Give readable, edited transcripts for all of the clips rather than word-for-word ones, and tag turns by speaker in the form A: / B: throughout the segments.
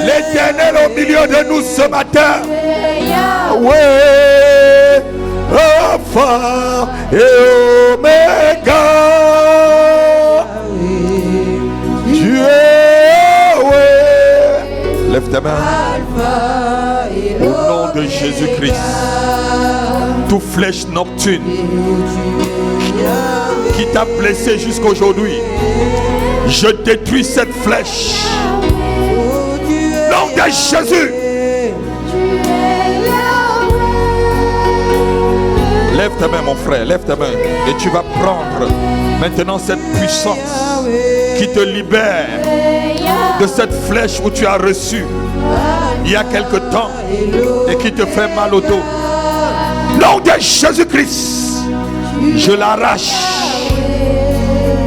A: L'Éternel au milieu de nous ce matin.
B: Yahweh, Alpha et Omega. Tu es Yahweh.
A: Lève ta main. Au nom de Jésus-Christ, toute flèche nocturne qui t'a blessé jusqu'aujourd'hui, je détruis cette flèche. Au nom de Jésus. Lève ta main, mon frère, lève ta main. Et tu vas prendre maintenant cette puissance qui te libère de cette flèche où tu as reçu il y a quelque temps et qui te fait mal au dos. Nom de Jésus-Christ, je l'arrache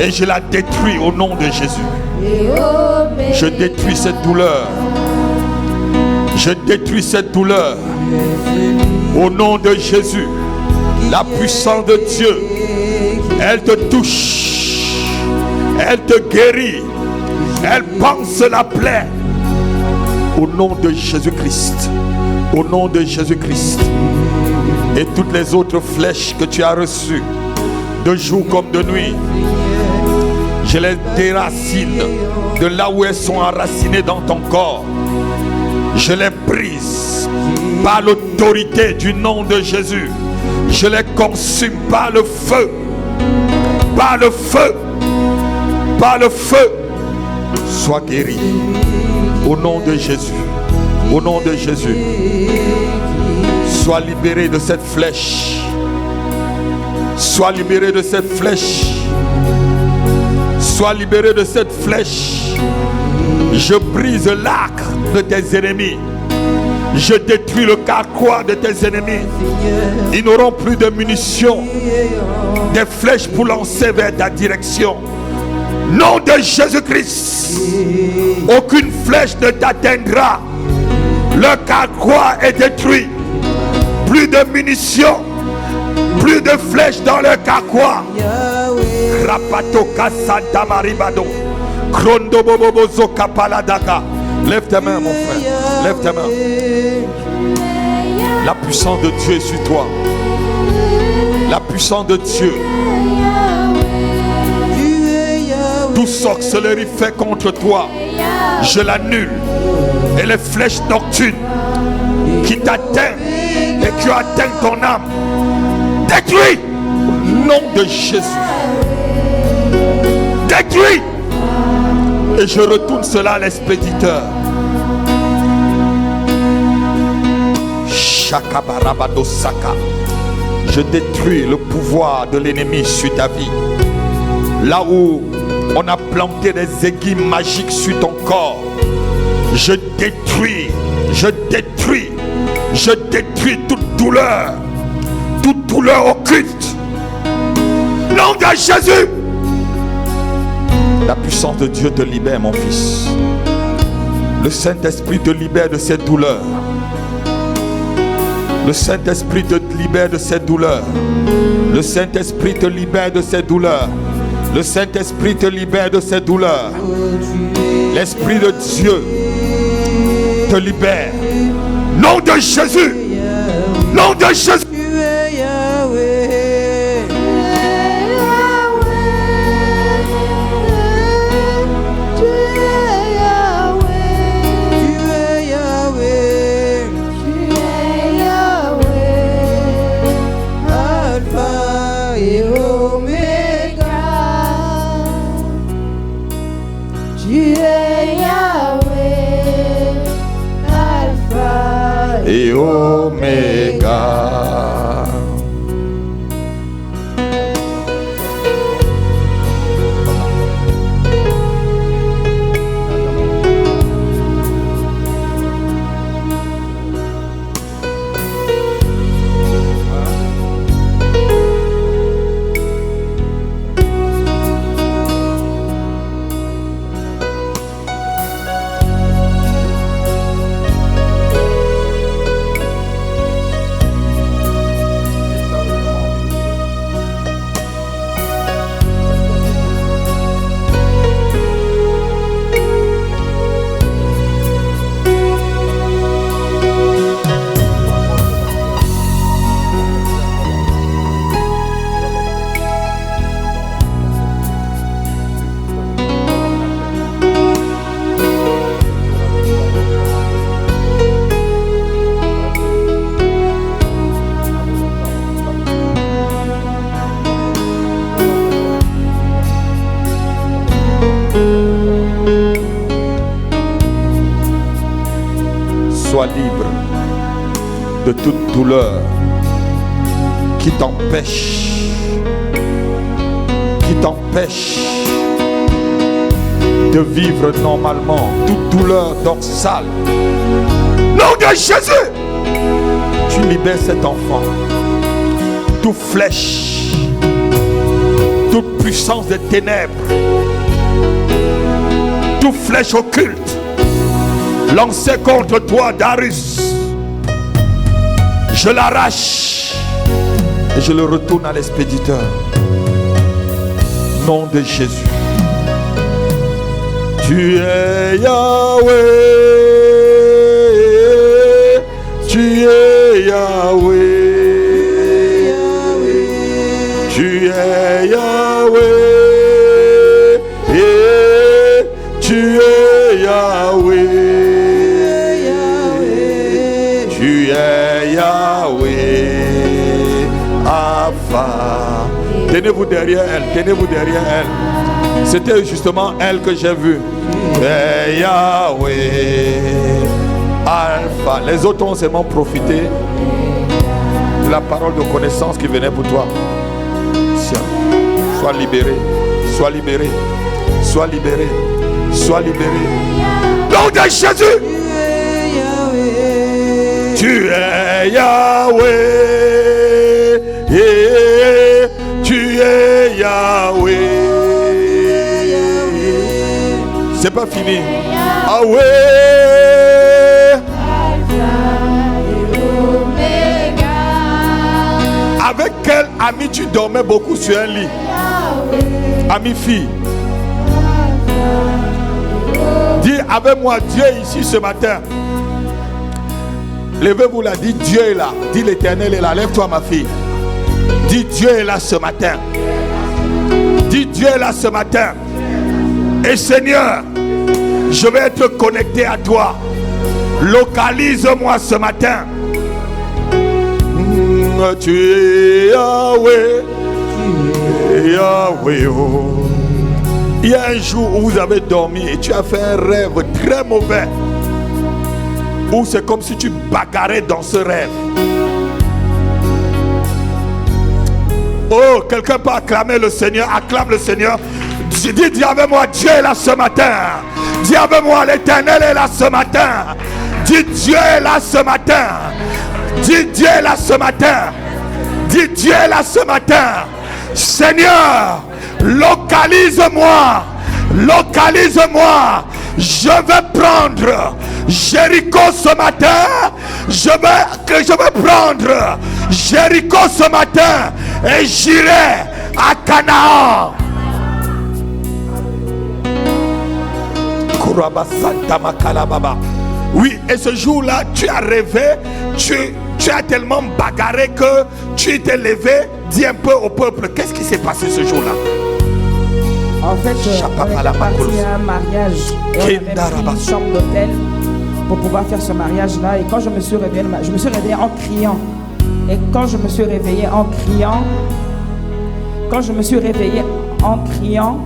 A: et je la détruis au nom de Jésus. Je détruis cette douleur. Je détruis cette douleur au nom de Jésus. La puissance de Dieu, elle te touche, elle te guérit, elle panse la plaie. Au nom de Jésus-Christ, au nom de Jésus-Christ. Et toutes les autres flèches que tu as reçues, de jour comme de nuit, je les déracine de là où elles sont enracinées dans ton corps. Je les brise par l'autorité du nom de Jésus. Je les consume par le feu. Par le feu. Par le feu. Sois guéri. Au nom de Jésus. Au nom de Jésus. Sois libéré de cette flèche. Sois libéré de cette flèche. Sois libéré de cette flèche. Je brise l'arc de tes ennemis. Je détruis le carquois de tes ennemis. Ils n'auront plus de munitions, des flèches pour lancer vers ta direction. Nom de Jésus-Christ, aucune flèche ne t'atteindra. Le carquois est détruit. Plus de munitions, plus de flèches dans le carquois. Rapato Kasanta Maribado. Krondo Bobobozo Kapaladaka. Lève ta main, mon frère. Lève ta main. La puissance de Dieu est sur toi. La puissance de Dieu. Toute sorcellerie fait contre toi, je l'annule. Et les flèches nocturnes qui t'atteignent et qui atteignent ton âme, détruis au nom de Jésus. Détruis. Et je retourne cela à l'expéditeur. Je détruis le pouvoir de l'ennemi sur ta vie. Là où on a planté des aiguilles magiques sur ton corps, je détruis toute douleur occulte. Nom de Jésus. La puissance de Dieu te libère, mon fils. Le Saint-Esprit te libère de cette douleur. Le Saint-Esprit te libère de cette douleur. Le Saint-Esprit te libère de cette douleur. Le Saint-Esprit te libère de cette douleur. L'Esprit de Dieu te libère. Nom de Jésus. Nom de Jésus. Et Oméga. de toute douleur qui t'empêche de vivre normalement, toute douleur dorsale. Nom de Jésus, tu libères cet enfant. Toute flèche, toute puissance des ténèbres, toute flèche occulte lancée contre toi, Darius, je l'arrache et je le retourne à l'expéditeur. Nom de Jésus. Tu es Yahweh, tu es Yahweh, tu es Yahweh, et tu es Yahweh, tu es Yahweh, Alpha. Tenez-vous derrière elle, tenez-vous derrière elle. C'était justement elle que j'ai vue. Et Yahweh, Alpha. Les autres ont seulement profité de la parole de connaissance qui venait pour toi. Tiens, sois libéré, sois libéré, sois libéré, sois libéré. Nom de Jésus. Tu es Yahweh, et tu es Yahweh. C'est pas fini. Yahweh. Avec quel ami tu dormais beaucoup sur un lit? Ami fille. Dis avec moi, Dieu est ici ce matin. Levez-vous là, dis Dieu est là. Dis l'Éternel est là. Lève-toi ma fille. Dis Dieu est là ce matin. Dis Dieu est là ce matin. Et Seigneur, je vais être connecté à toi. Localise-moi ce matin. Tu es Yahweh, Yahweh. Oh. Il y a un jour où vous avez dormi et tu as fait un rêve très mauvais. Où c'est comme si tu bagarrais dans ce rêve. Oh, quelqu'un peut acclamer le Seigneur. Acclame le Seigneur. Dis avec moi, Dieu est là ce matin. Dis avec moi, l'Éternel est là ce matin. Dis Dieu est là ce matin. Dis Dieu est là ce matin. Dis Dieu est là ce matin. Seigneur, localise-moi. Localise-moi. Je vais prendre Jéricho ce matin. Je vais prendre Jéricho ce matin. Et j'irai à Canaan. Oui, et ce jour-là, tu as rêvé, tu as tellement bagarré que tu t'es levé. Dis un peu au peuple, qu'est-ce qui s'est passé ce jour-là?
C: En fait, on était parti à un mariage et on avait pris une chambre d'hôtel pour pouvoir faire ce mariage-là. Et quand je me suis réveillé en criant. Et quand je me suis réveillé en criant,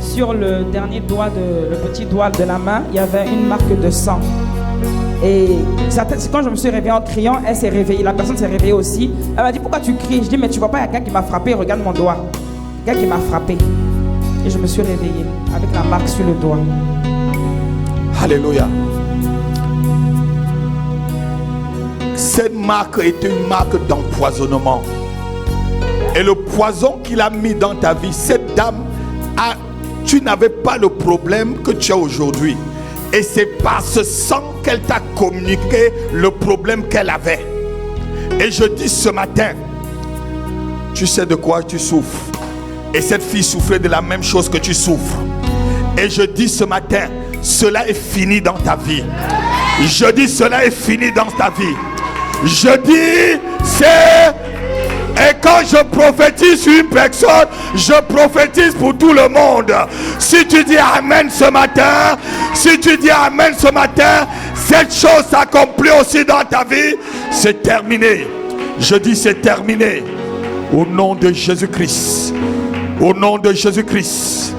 C: sur le dernier doigt, le petit doigt de la main, il y avait une marque de sang. Et quand je me suis réveillé en criant, elle s'est réveillée, la personne s'est réveillée aussi. Elle m'a dit, pourquoi tu cries? Je dis, mais tu vois pas, il y a quelqu'un qui m'a frappé, regarde mon doigt. Quelqu'un qui m'a frappé. Et je me suis réveillée avec la marque sur le doigt.
A: Alléluia. Cette marque était une marque d'empoisonnement. Et le poison qu'il a mis dans ta vie, cette dame, tu n'avais pas le problème que tu as aujourd'hui. Et c'est par ce sang qu'elle t'a communiqué le problème qu'elle avait. Et je dis ce matin, tu sais de quoi tu souffres. Et cette fille souffrait de la même chose que tu souffres. Et je dis ce matin, cela est fini dans ta vie. Je dis cela est fini dans ta vie. Je dis c'est... Et quand je prophétise sur une personne, je prophétise pour tout le monde. Si tu dis Amen ce matin, cette chose s'accomplit aussi dans ta vie. C'est terminé. Je dis c'est terminé. Au nom de Jésus-Christ. Au nom de Jésus-Christ.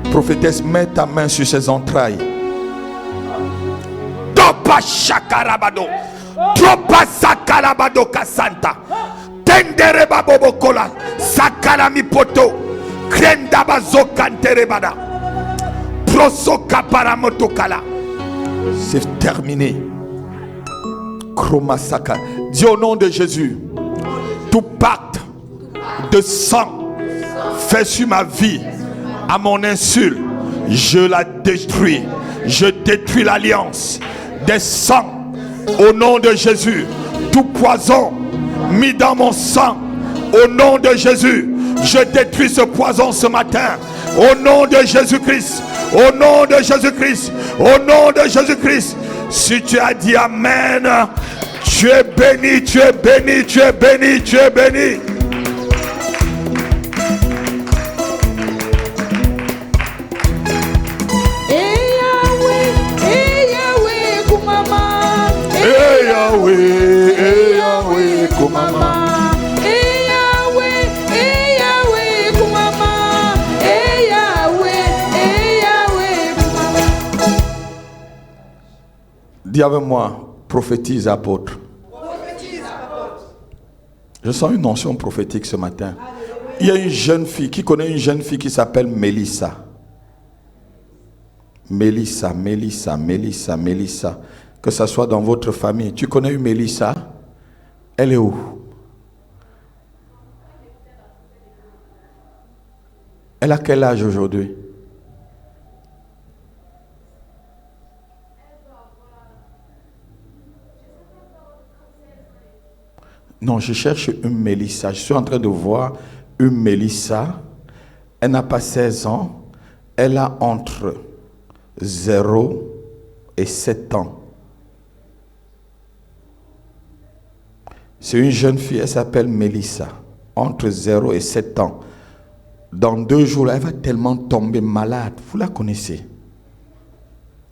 A: Prophétesse, mets ta main sur ses entrailles. Top! Tropa shakarabado. Tropa sakalabado kasanta. Tendere babobokola. Sakalami poto. Krenda bazo kanterebada. Prosoka paramotokala. C'est terminé. Chromasaka. Dis au nom de Jésus. Tout pacte de sang fait sur ma vie à mon insulte, je la détruis. Je détruis l'alliance des sangs au nom de Jésus. Tout poison mis dans mon sang au nom de Jésus, je détruis ce poison ce matin au nom de Jésus-Christ. Au nom de Jésus-Christ. Au nom de Jésus-Christ. Si tu as dit Amen, tu es béni, tu es béni, tu es béni, tu es béni.
B: Yahweh, kumama.
A: Dis avec moi, prophétise apôtre. Je sens une onction prophétique ce matin. Il y a une jeune fille, qui connaît une jeune fille qui s'appelle Mélissa. Mélissa. Que ça soit dans votre famille. Tu connais une Mélissa? Elle est où? Elle a quel âge aujourd'hui? Non, je cherche une Mélissa. Je suis en train de voir une Mélissa. Elle n'a pas 16 ans. Elle a entre 0 et 7 ans. C'est une jeune fille, elle s'appelle Mélissa. Entre 0 et 7 ans. Dans 2 jours, elle va tellement tomber malade. Vous la connaissez?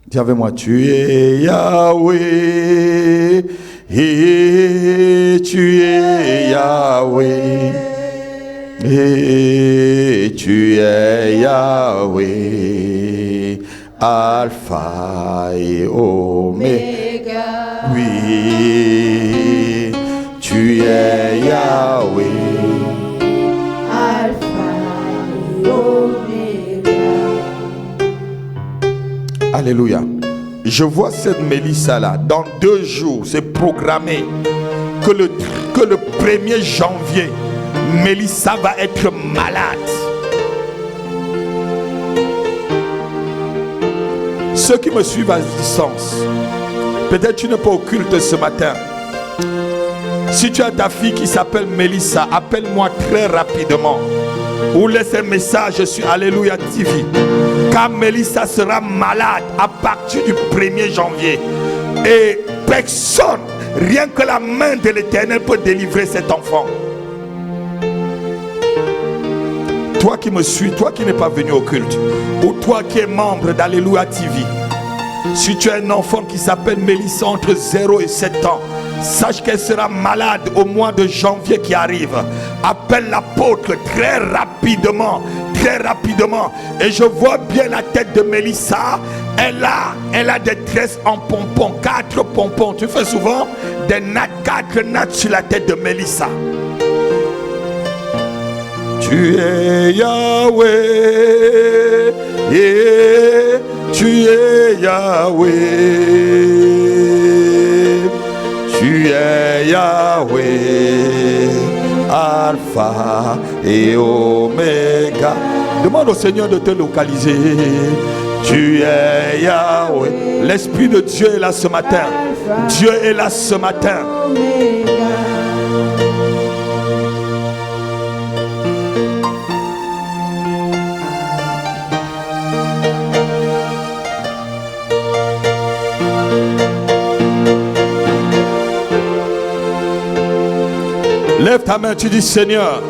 A: Dis avec moi, tu es Yahweh. Et tu es Yahweh. Et tu es Yahweh. Alpha et Oméga. Oui. Tu es Yahweh.
D: Alpha et Oméga.
A: Alléluia. Je vois cette Mélissa là. Dans 2 jours, c'est programmé que le 1er janvier, Mélissa va être malade. Ceux qui me suivent à distance, peut-être tu n'es pas au culte ce matin. Si tu as ta fille qui s'appelle Mélissa, appelle-moi très rapidement. Ou laisse un message sur Alléluia TV. Car Mélissa sera malade à partir du 1er janvier. Et personne, rien que la main de l'Éternel peut délivrer cet enfant. Toi qui me suis, toi qui n'es pas venu au culte, ou toi qui es membre d'Alléluia TV, si tu as un enfant qui s'appelle Mélissa entre 0 et 7 ans, sache qu'elle sera malade au mois de janvier qui arrive. Appelle l'apôtre très rapidement. Et je vois bien la tête de Mélissa. Elle a des tresses en pompons, 4 pompons. Tu fais souvent des nattes, 4 nattes sur la tête de Mélissa. Tu es Yahweh. Yeah, tu es Yahweh. Tu es Yahweh, Alpha et Oméga. Demande au Seigneur de te localiser. Tu es Yahweh. L'Esprit de Dieu est là ce matin. Dieu est là ce matin. Lève ta main, tu dis Seigneur,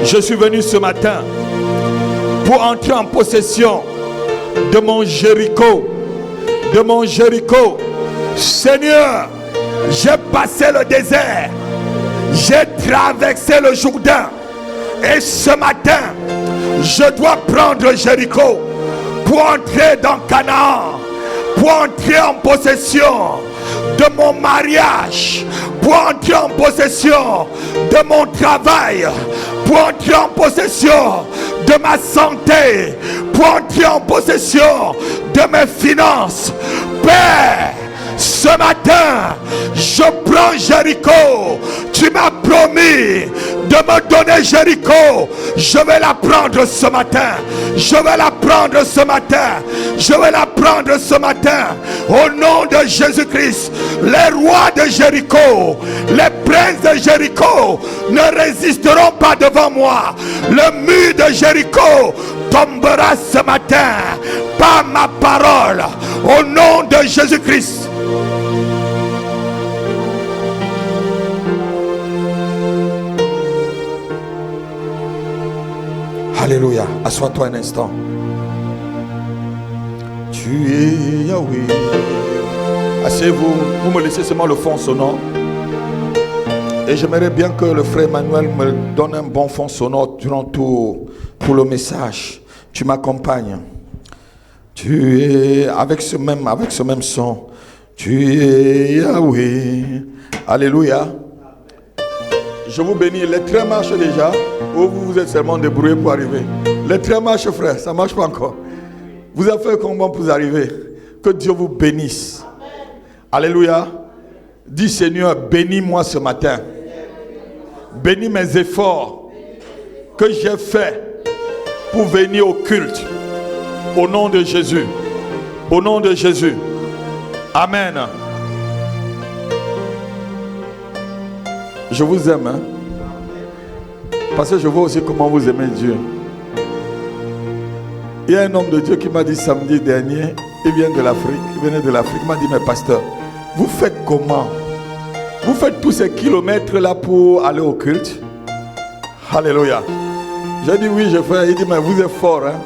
A: je suis venu ce matin pour entrer en possession de mon Jéricho. Seigneur, j'ai passé le désert, j'ai traversé le Jourdain et ce matin, je dois prendre Jéricho pour entrer dans Canaan, pour entrer en possession de mon mariage, pour entrer en possession de mon travail, pour entrer en possession de ma santé, pour entrer en possession de mes finances. Père, ce matin, je prends Jéricho. Tu m'as promis de me donner Jéricho. Je vais la prendre ce matin. Je vais la prendre ce matin. Je vais la prendre ce matin. Au nom de Jésus-Christ, les rois de Jéricho, les princes de Jéricho ne résisteront pas devant moi. Le mur de Jéricho tombera ce matin par ma parole. Au nom de Jésus-Christ. Alléluia. Assois-toi un instant. Tu es Yahweh. Asseyez-vous. Vous me laissez seulement le fond sonore. Et j'aimerais bien que le frère Emmanuel me donne un bon fond sonore durant tout pour le message. Tu m'accompagnes. Tu es avec ce même son. Tu es Yahweh. Alléluia. Je vous bénis. Les trains marchent déjà. Ou vous vous êtes seulement débrouillé pour arriver? Les trains marchent, frère. Ça ne marche pas encore. Vous avez fait comment pour arriver? Que Dieu vous bénisse. Alléluia. Dis Seigneur, bénis-moi ce matin. Bénis mes efforts que j'ai faits pour venir au culte. Au nom de Jésus. Au nom de Jésus. Amen. Je vous aime. Hein? Parce que je vois aussi comment vous aimez Dieu. Il y a un homme de Dieu qui m'a dit samedi dernier, il vient de l'Afrique, il venait de l'Afrique, il m'a dit, mais pasteur, vous faites comment? Vous faites tous ces kilomètres là pour aller au culte? Alléluia. J'ai dit oui, je fais. Il dit, mais vous êtes fort. Hein?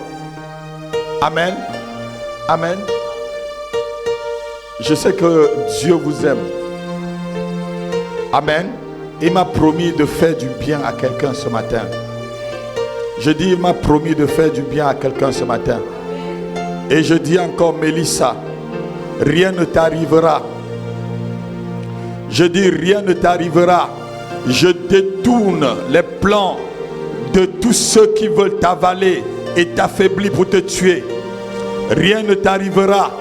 A: Amen. Amen. Je sais que Dieu vous aime. Amen. Il m'a promis de faire du bien à quelqu'un ce matin. Je dis, il m'a promis de faire du bien à quelqu'un ce matin. Et je dis encore, Mélissa, rien ne t'arrivera. Je dis, rien ne t'arrivera. Je détourne les plans de tous ceux qui veulent t'avaler et t'affaiblir pour te tuer. Rien ne t'arrivera.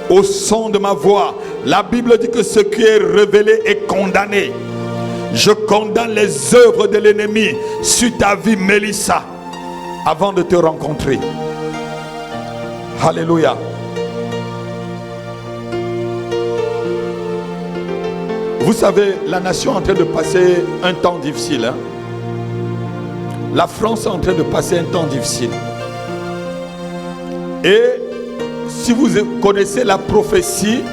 A: Au son de ma voix, la Bible dit que ce qui est révélé est condamné. Je condamne les œuvres de l'ennemi sur ta vie, Mélissa, avant de te rencontrer. Alléluia. Vous savez, la nation est en train de passer un temps difficile. Hein? La France est en train de passer un temps difficile. Et si vous connaissez la prophétie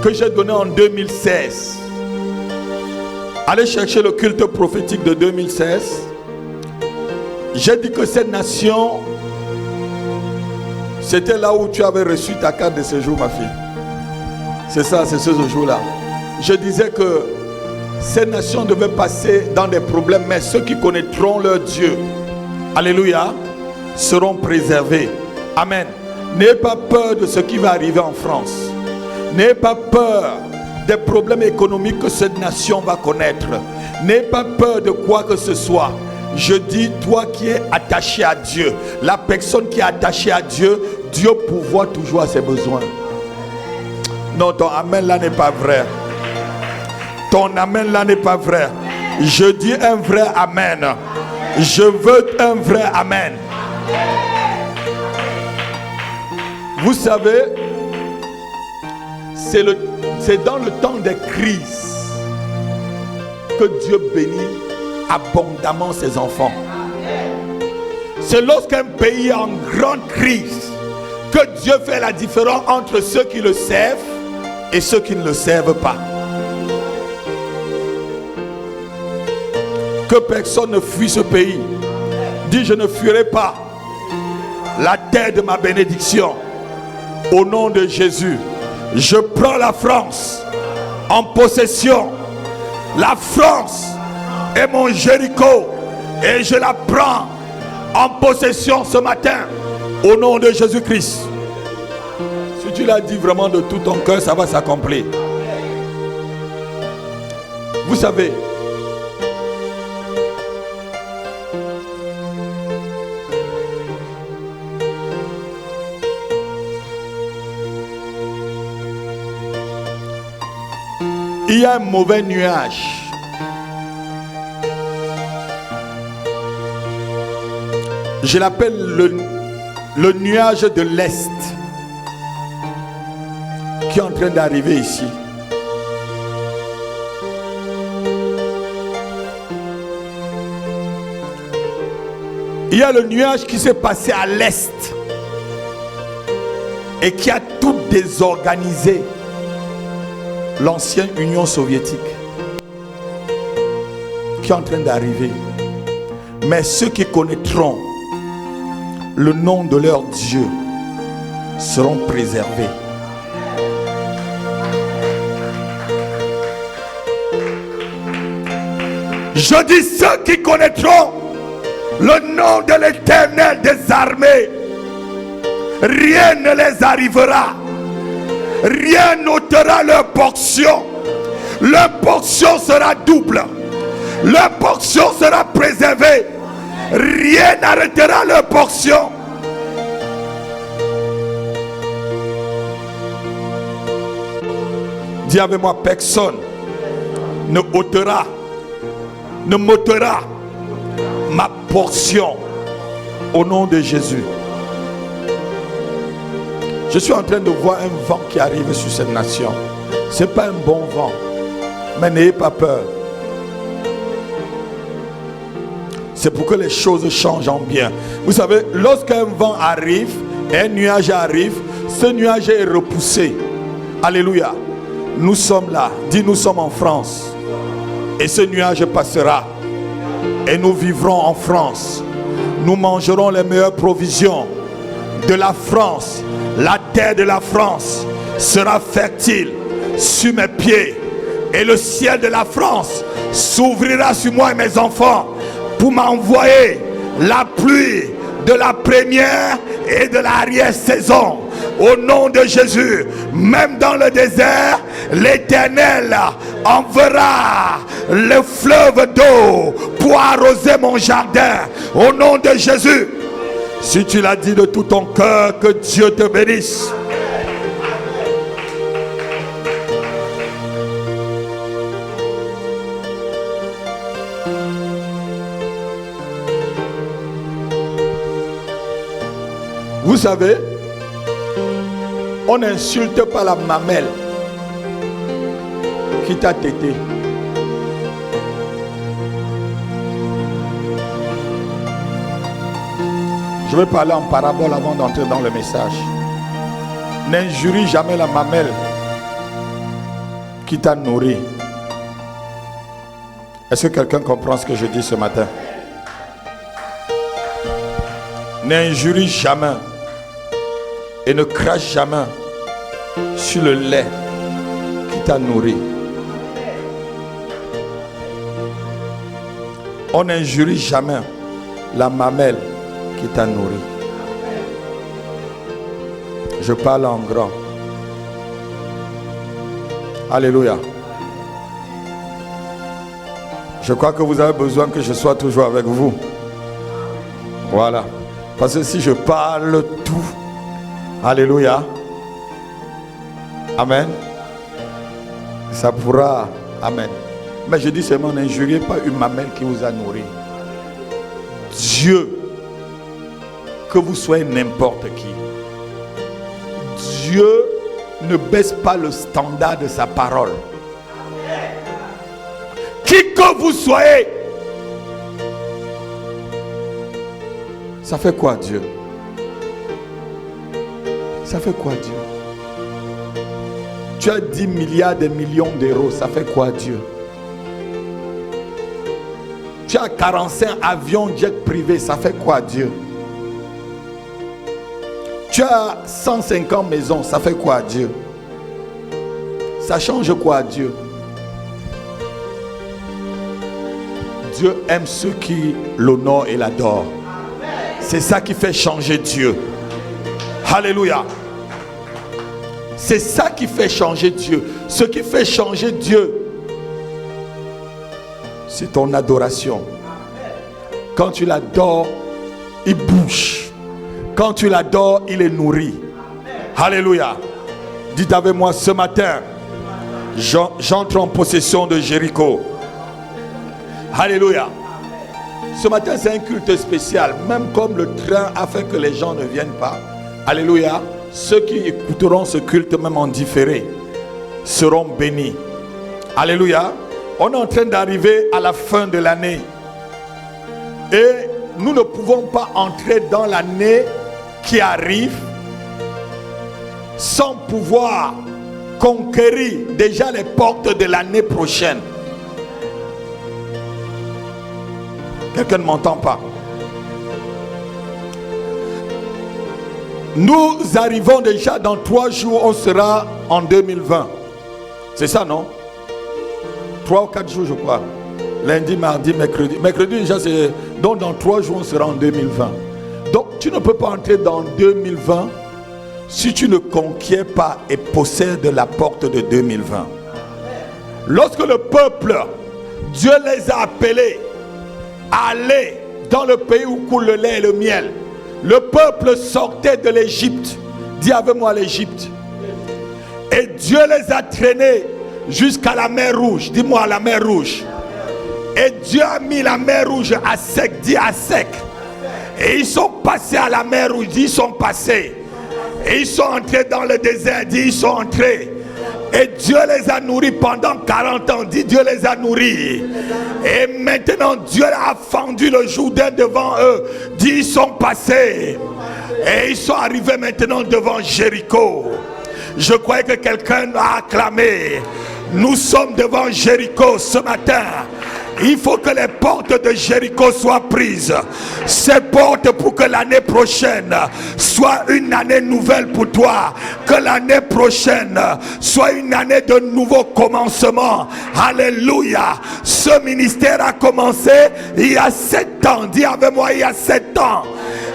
A: que j'ai donnée en 2016, allez chercher le culte prophétique de 2016. J'ai dit que cette nation, c'était là où tu avais reçu ta carte de séjour, ma fille. C'est ça, c'est ce jour-là. Je disais que cette nation devait passer dans des problèmes, mais ceux qui connaîtront leur Dieu, alléluia, seront préservés. Amen. N'ayez pas peur de ce qui va arriver en France. N'ayez pas peur des problèmes économiques que cette nation va connaître. N'ayez pas peur de quoi que ce soit. Je dis, toi qui es attaché à Dieu, la personne qui est attachée à Dieu, Dieu pourvoit toujours à ses besoins. Non, ton amen là n'est pas vrai. Ton amen là n'est pas vrai. Je dis un vrai amen. Je veux un vrai amen. Vous savez, c'est dans le temps des crises que Dieu bénit abondamment ses enfants. C'est lorsqu'un pays est en grande crise que Dieu fait la différence entre ceux qui le servent et ceux qui ne le servent pas. Que personne ne fuit ce pays. Dis, je ne fuirai pas la terre de ma bénédiction. Au nom de Jésus, je prends la France en possession. La France est mon Jéricho et je la prends en possession ce matin au nom de Jésus-Christ. Si tu tu l'as dit vraiment de tout ton cœur, ça va s'accomplir. Vous savez, il y a un mauvais nuage. Je l'appelle le nuage de l'Est qui est en train d'arriver ici. Il y a le nuage qui s'est passé à l'Est et qui a tout désorganisé l'ancienne Union soviétique qui est en train d'arriver. Mais ceux qui connaîtront le nom de leur Dieu seront préservés. Je dis ceux qui connaîtront le nom de l'Éternel des armées, rien ne les arrivera. Rien n'ôtera leur portion. Leur portion sera double. Leur portion sera préservée. Rien n'arrêtera leur portion. Dis avec moi, personne ne ôtera, ne m'ôtera ma portion au nom de Jésus. Je suis en train de voir un vent qui arrive sur cette nation. Ce n'est pas un bon vent, mais n'ayez pas peur. C'est pour que les choses changent en bien. Vous savez, lorsqu'un vent arrive, un nuage arrive, ce nuage est repoussé. Alléluia. Nous sommes là. Dis, nous sommes en France. Et ce nuage passera. Et nous vivrons en France. Nous mangerons les meilleures provisions de la France. La terre de la France sera fertile sur mes pieds. Et le ciel de la France s'ouvrira sur moi et mes enfants pour m'envoyer la pluie de la première et de l'arrière-saison. Au nom de Jésus, même dans le désert, l'Éternel enverra le fleuve d'eau pour arroser mon jardin. Au nom de Jésus. Si tu l'as dit de tout ton cœur, que Dieu te bénisse. Vous savez, on n'insulte pas la mamelle qui t'a tété. Je vais parler en parabole avant d'entrer dans le message. N'injurie jamais la mamelle qui t'a nourri. Est-ce que quelqu'un comprend ce que je dis ce matin? N'injurie jamais et ne crache jamais sur le lait qui t'a nourri. On n'injurie jamais la mamelle qui t'a nourri. Je parle en grand. Alléluia. Je crois que vous avez besoin que je sois toujours avec vous. Voilà. Parce que si je parle tout, alléluia, amen, ça pourra, amen. Mais je dis seulement, n'injuriez pas une mamelle qui vous a nourri. Dieu, que vous soyez n'importe qui, Dieu ne baisse pas le standard de sa parole. Qui que vous soyez, ça fait quoi Dieu? Ça fait quoi Dieu? Tu as 10 milliards de millions d'euros, ça fait quoi Dieu? Tu as 45 avions jet privés, ça fait quoi Dieu? Tu as 150 maisons, ça fait quoi Dieu? Ça change quoi Dieu? Dieu aime ceux qui l'honorent et l'adorent. C'est ça qui fait changer Dieu. Alléluia. C'est ça qui fait changer Dieu. Ce qui fait changer Dieu, c'est ton adoration. Quand tu l'adores, il bouge. Quand tu l'adores, il est nourri. Alléluia. Dites avec moi, ce matin, j'entre en possession de Jéricho. Alléluia. Ce matin, c'est un culte spécial. Même comme le train a fait que les gens ne viennent pas. Alléluia. Ceux qui écouteront ce culte, même en différé, seront bénis. Alléluia. On est en train d'arriver à la fin de l'année. Et nous ne pouvons pas entrer dans l'année qui arrive sans pouvoir conquérir déjà les portes de l'année prochaine. Quelqu'un ne m'entend pas. Nous arrivons déjà dans 3 jours, on sera en 2020. C'est ça, non? 3 ou 4 jours, je crois. Lundi, mardi, mercredi. Mercredi, déjà, c'est... Donc, dans 3 jours, on sera en 2020. Donc, tu ne peux pas entrer dans 2020 si tu ne conquiers pas et possèdes la porte de 2020. Lorsque le peuple, Dieu les a appelés à aller dans le pays où coule le lait et le miel. Le peuple sortait de l'Égypte. Dis avec moi l'Égypte. Et Dieu les a traînés jusqu'à la mer Rouge. Dis-moi la mer Rouge. Et Dieu a mis la mer Rouge à sec. Dis à sec. Et ils sont passés à la mer Rouge. Dis ils sont passés. Et ils sont entrés dans le désert. Dis ils sont entrés. Et Dieu les a nourris pendant 40 ans. Dis Dieu les a nourris. Et maintenant Dieu a fendu le Jourdain devant eux. Dis ils sont passés. Et ils sont arrivés maintenant devant Jéricho. Je croyais que quelqu'un a acclamé. Nous sommes devant Jéricho ce matin. Il faut que les portes de Jéricho soient prises. Ces portes pour que l'année prochaine soit une année nouvelle pour toi. Que l'année prochaine soit une année de nouveaux commencements. Alléluia. Ce ministère a commencé il y a 7 ans. Dis avec moi, il y a 7 ans.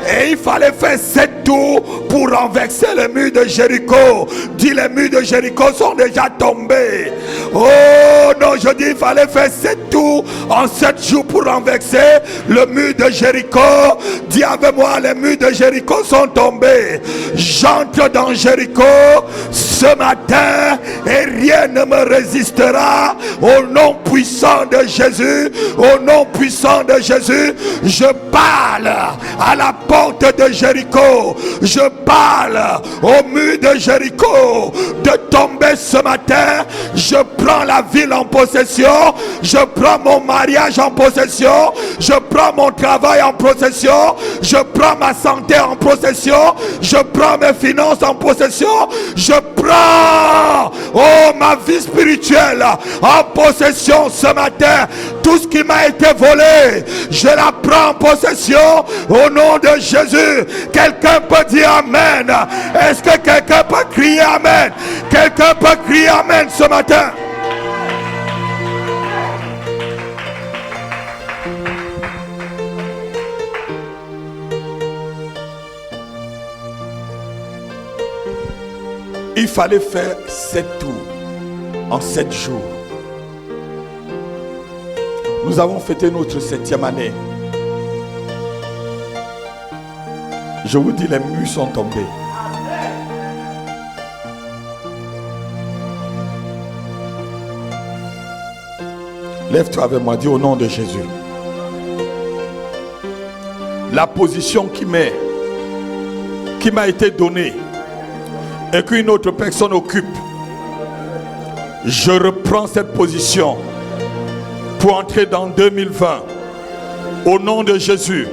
A: Et il fallait faire 7 tours pour renverser le mur de Jéricho. Dis les murs de Jéricho sont déjà tombés. Oh non, je dis il fallait faire 7 tours en 7 jours pour renverser le mur de Jéricho. Dis avec moi, les murs de Jéricho sont tombés. J'entre dans Jéricho ce matin et rien ne me résistera. Au nom puissant de Jésus, au nom puissant de Jésus, je parle à la porte de Jéricho. Je parle au mur de Jéricho de tomber ce matin. Je prends la ville en possession. Je prends mon mariage en possession. Je prends mon travail en possession. Je prends ma santé en possession. Je prends mes finances en possession. Je prends ma vie spirituelle en possession ce matin. Tout ce qui m'a été volé, je la prends en possession au nom de Jésus. Quelqu'un peut dire amen. Est-ce que quelqu'un peut crier amen? Quelqu'un peut crier amen ce matin? Il fallait faire 7 tours en 7 jours. Nous avons fêté notre 7e année. Je vous dis, les murs sont tombés. Lève-toi avec moi, dis au nom de Jésus. La position qui m'a été donnée et qu'une autre personne occupe, je reprends cette position pour entrer dans 2020. Au nom de Jésus,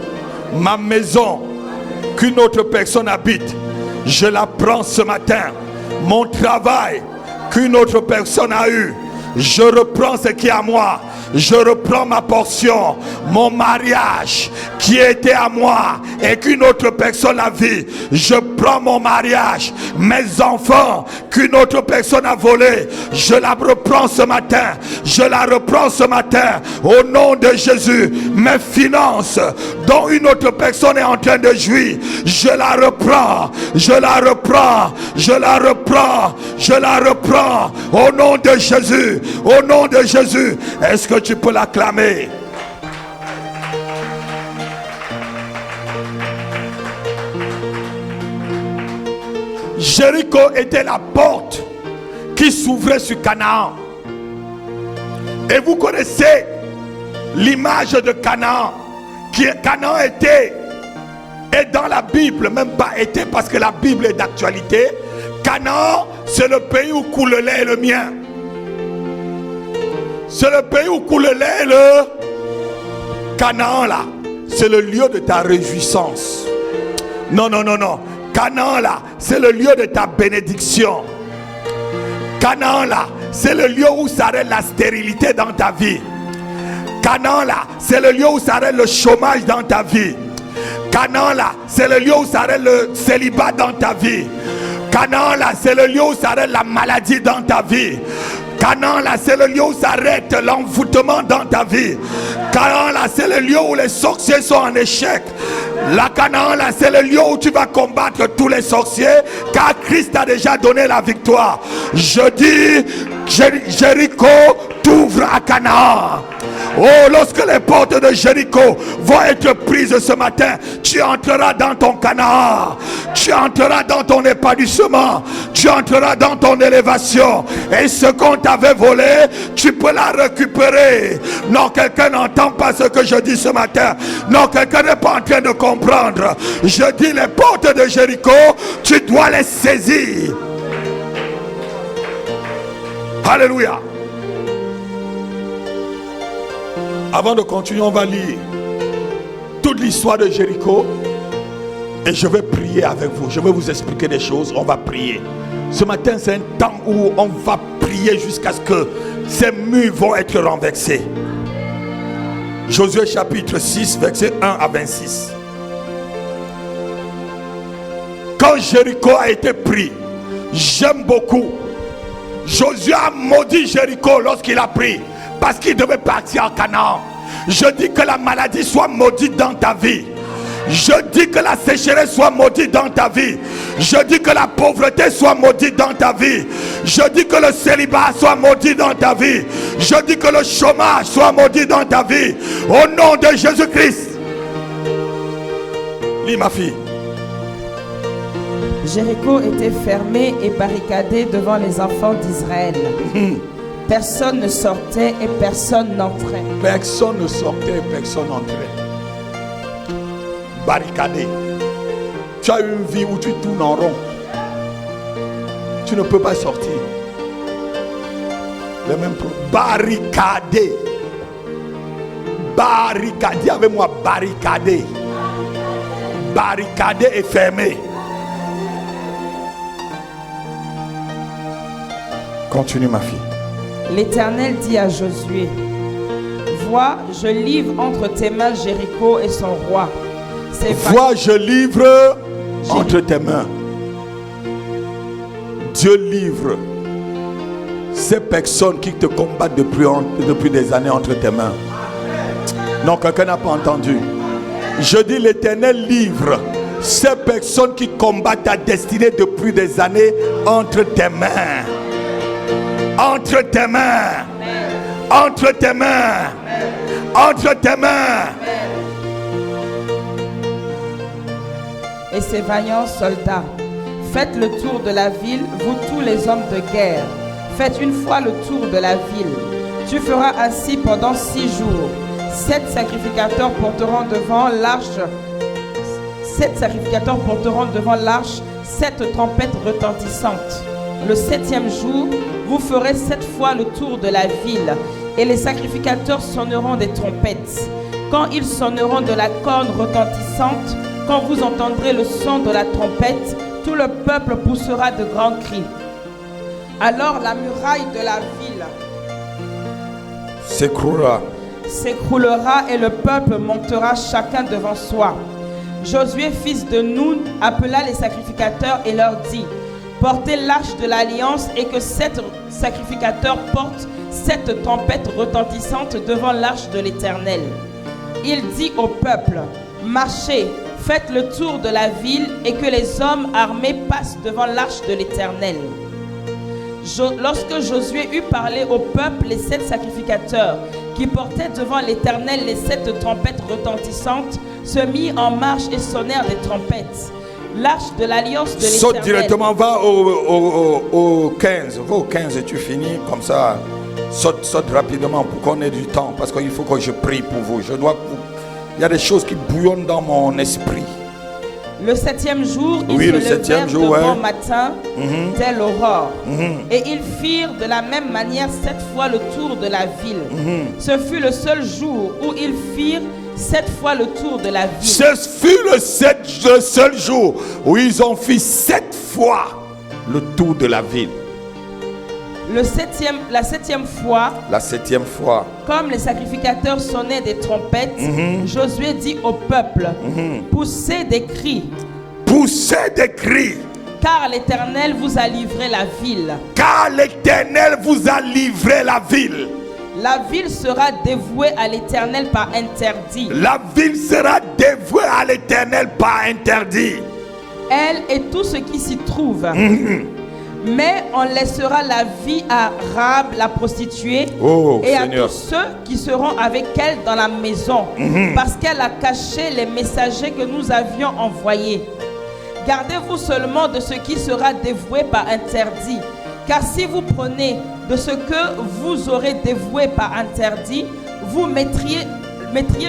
A: ma maison qu'une autre personne habite, je la prends ce matin. Mon travail qu'une autre personne a eu, je reprends ce qui est à moi. je reprends ma portion, mon mariage qui était à moi et qu'une autre personne a vu. Je prends mon mariage, mes enfants qu'une autre personne a volé. Je la reprends ce matin. Je la reprends ce matin au nom de Jésus. Mes finances dont une autre personne est en train de jouir, je la reprends. Je la reprends. Je la reprends. Je la reprends au nom de Jésus. Au nom de Jésus. Est-ce que tu peux l'acclamer? Jéricho était la porte qui s'ouvrait sur Canaan. Et vous connaissez l'image de Canaan. Canaan était, et dans la Bible, même pas était parce que la Bible est d'actualité. Canaan, c'est le pays où coule le lait et le miel. C'est le pays où coule le lait et le Canaan là. C'est le lieu de ta réjouissance. Non, non, non, non. Canaan là, c'est le lieu de ta bénédiction. Canaan là, c'est le lieu où s'arrête la stérilité dans ta vie. Canaan là, c'est le lieu où s'arrête le chômage dans ta vie. Canaan là, c'est le lieu où s'arrête le célibat dans ta vie. Canaan là, c'est le lieu où s'arrête la maladie dans ta vie. Canaan là, c'est le lieu où s'arrête l'envoûtement dans ta vie. Canaan là, c'est le lieu où les sorciers sont en échec. La Canaan là, c'est le lieu où tu vas combattre tous les sorciers, car Christ a déjà donné la victoire. Je dis, Jéricho t'ouvre à Canaan. Oh, lorsque les portes de Jéricho vont être prises ce matin, tu entreras dans ton Canaan. Tu entreras dans ton épanouissement. Tu entreras dans ton élévation. Et ce qu'on t'avait volé, tu peux la récupérer. Non, quelqu'un n'entend pas ce que je dis ce matin. Non, quelqu'un n'est pas en train de comprendre. Je dis les portes de Jéricho, tu dois les saisir. Alléluia. Avant de continuer, on va lire toute l'histoire de Jéricho. Et je vais prier avec vous. Je vais vous expliquer des choses. On va prier. Ce matin, c'est un temps où on va prier jusqu'à ce que ces murs vont être renversés. Josué chapitre 6, versets 1 à 26. Quand Jéricho a été pris, j'aime beaucoup. Josué a maudit Jéricho lorsqu'il a pris, parce qu'il devait partir en Canaan. Je dis que la maladie soit maudite dans ta vie. Je dis que la sécheresse soit maudite dans ta vie. Je dis que la pauvreté soit maudite dans ta vie. Je dis que le célibat soit maudit dans ta vie. Je dis que le chômage soit maudit dans ta vie. Au nom de Jésus-Christ. Lis ma fille.
C: Jéricho était fermé et barricadé devant les enfants d'Israël. Personne ne sortait et personne n'entrait.
A: Personne ne sortait et personne n'entrait. Barricadé. Tu as une vie où tu tournes en rond. Tu ne peux pas sortir. Le même problème. Barricadé. Barricadé. Dis avec moi, barricadé. Barricadé et fermé. Continue ma fille.
C: L'Éternel dit à Josué: vois, je livre entre tes mains Jéricho et son roi.
A: Vois, je livre entre tes mains. Dieu livre ces personnes qui te combattent depuis des années entre tes mains. Non, quelqu'un n'a pas entendu. Je dis, l'Éternel livre ces personnes qui combattent ta destinée depuis des années entre tes mains. Entre tes mains. Entre tes mains. Entre tes mains.
C: Et ses vaillants soldats, faites le tour de la ville, vous tous les hommes de guerre. Faites une fois le tour de la ville. Tu feras ainsi pendant 6 jours. 7 sacrificateurs porteront devant l'arche. 7 sacrificateurs porteront devant l'arche 7 trompettes retentissantes. Le 7e jour, vous ferez 7 fois le tour de la ville, et les sacrificateurs sonneront des trompettes. Quand ils sonneront de la corne retentissante, quand vous entendrez le son de la trompette, tout le peuple poussera de grands cris. Alors la muraille de la ville
A: s'écroulera.
C: S'écroulera et le peuple montera chacun devant soi. Josué, fils de Nun, appela les sacrificateurs et leur dit: portez l'arche de l'alliance et que 7 sacrificateurs portent 7 tempêtes retentissantes devant l'arche de l'Éternel. Il dit au peuple: marchez, faites le tour de la ville et que les hommes armés passent devant l'arche de l'Éternel. Lorsque Josué eut parlé au peuple, les 7 sacrificateurs qui portaient devant l'Éternel les 7 trompettes retentissantes se mirent en marche et sonnèrent des trompettes. L'arche de l'alliance de l'Éternel.
A: Saute directement, va au 15. Va au 15 et tu finis comme ça. Saute rapidement pour qu'on ait du temps. Parce qu'il faut que je prie pour vous. Il y a des choses qui bouillonnent dans mon esprit.
C: Le 7e jour, ils se levèrent de bon matin, dès l'aurore. Et ils firent de la même manière 7 fois le tour de la ville. Ce fut le seul jour où ils firent 7 fois le tour de la ville.
A: Ce fut le seul jour où ils ont fait 7 fois le tour de la ville.
C: La septième fois, comme les sacrificateurs sonnaient des trompettes, Josué dit au peuple: poussez des cris.
A: Poussez des cris.
C: Car l'Éternel vous a livré la ville.
A: Car l'Éternel vous a livré la ville.
C: La ville sera dévouée à l'Éternel par interdit.
A: La ville sera dévouée à l'Éternel par interdit.
C: Elle et tout ce qui s'y trouve. Mais on laissera la vie à Rahab la prostituée et Seigneur, à tous ceux qui seront avec elle dans la maison, parce qu'elle a caché les messagers que nous avions envoyés. Gardez-vous seulement de ce qui sera dévoué par interdit, car si vous prenez de ce que vous aurez dévoué par interdit, vous mettriez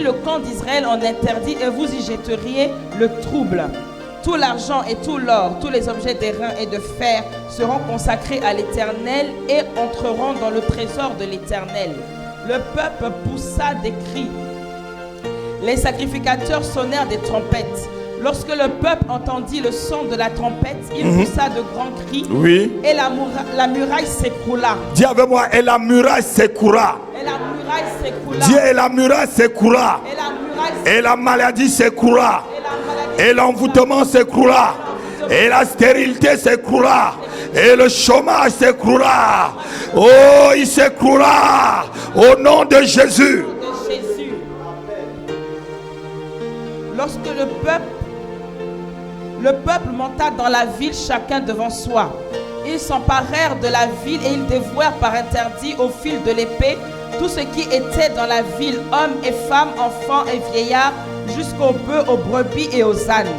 C: le camp d'Israël en interdit et vous y jetteriez le trouble. Tout l'argent et tout l'or, tous les objets d'airain et de fer seront consacrés à l'Éternel et entreront dans le trésor de l'Éternel. Le peuple poussa des cris. Les sacrificateurs sonnèrent des trompettes. Lorsque le peuple entendit le son de la trompette, il poussa de grands cris.
A: Oui.
C: Et la muraille s'écroula.
A: Dis avec moi, et la muraille s'écroula.
C: Et la muraille s'écroula.
A: Dis, et la muraille s'écroula. Et la maladie s'écroula. Et l'envoûtement s'écroula. Et la stérilité s'écroula. Et le chômage s'écroula. Oh, il s'écroula. Au nom de Jésus.
C: Lorsque le peuple monta dans la ville, chacun devant soi. Ils s'emparèrent de la ville et ils dévouèrent par interdit au fil de l'épée tout ce qui était dans la ville, hommes et femmes, enfants et vieillards, jusqu'aux bœufs, aux brebis et aux ânes.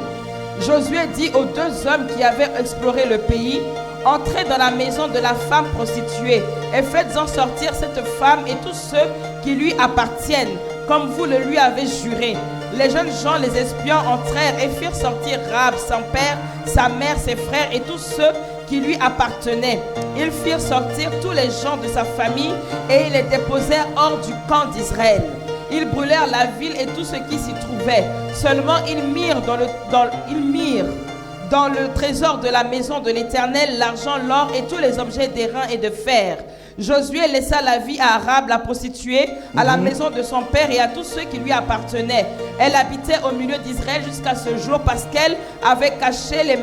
C: Josué dit aux 2 hommes qui avaient exploré le pays: entrez dans la maison de la femme prostituée et faites-en sortir cette femme et tous ceux qui lui appartiennent, comme vous le lui avez juré. Les jeunes gens, les espions, entrèrent et firent sortir Rahab, son père, sa mère, ses frères et tous ceux qui lui appartenaient. Ils firent sortir tous les gens de sa famille et ils les déposèrent hors du camp d'Israël. Ils brûlèrent la ville et tout ce qui s'y trouvait. Seulement ils mirent dans le trésor de la maison de l'Éternel l'argent, l'or et tous les objets d'airain et de fer. Josué laissa la vie à Rahab la prostituée, à la maison de son père et à tous ceux qui lui appartenaient. Elle habitait au milieu d'Israël jusqu'à ce jour parce qu'elle avait caché les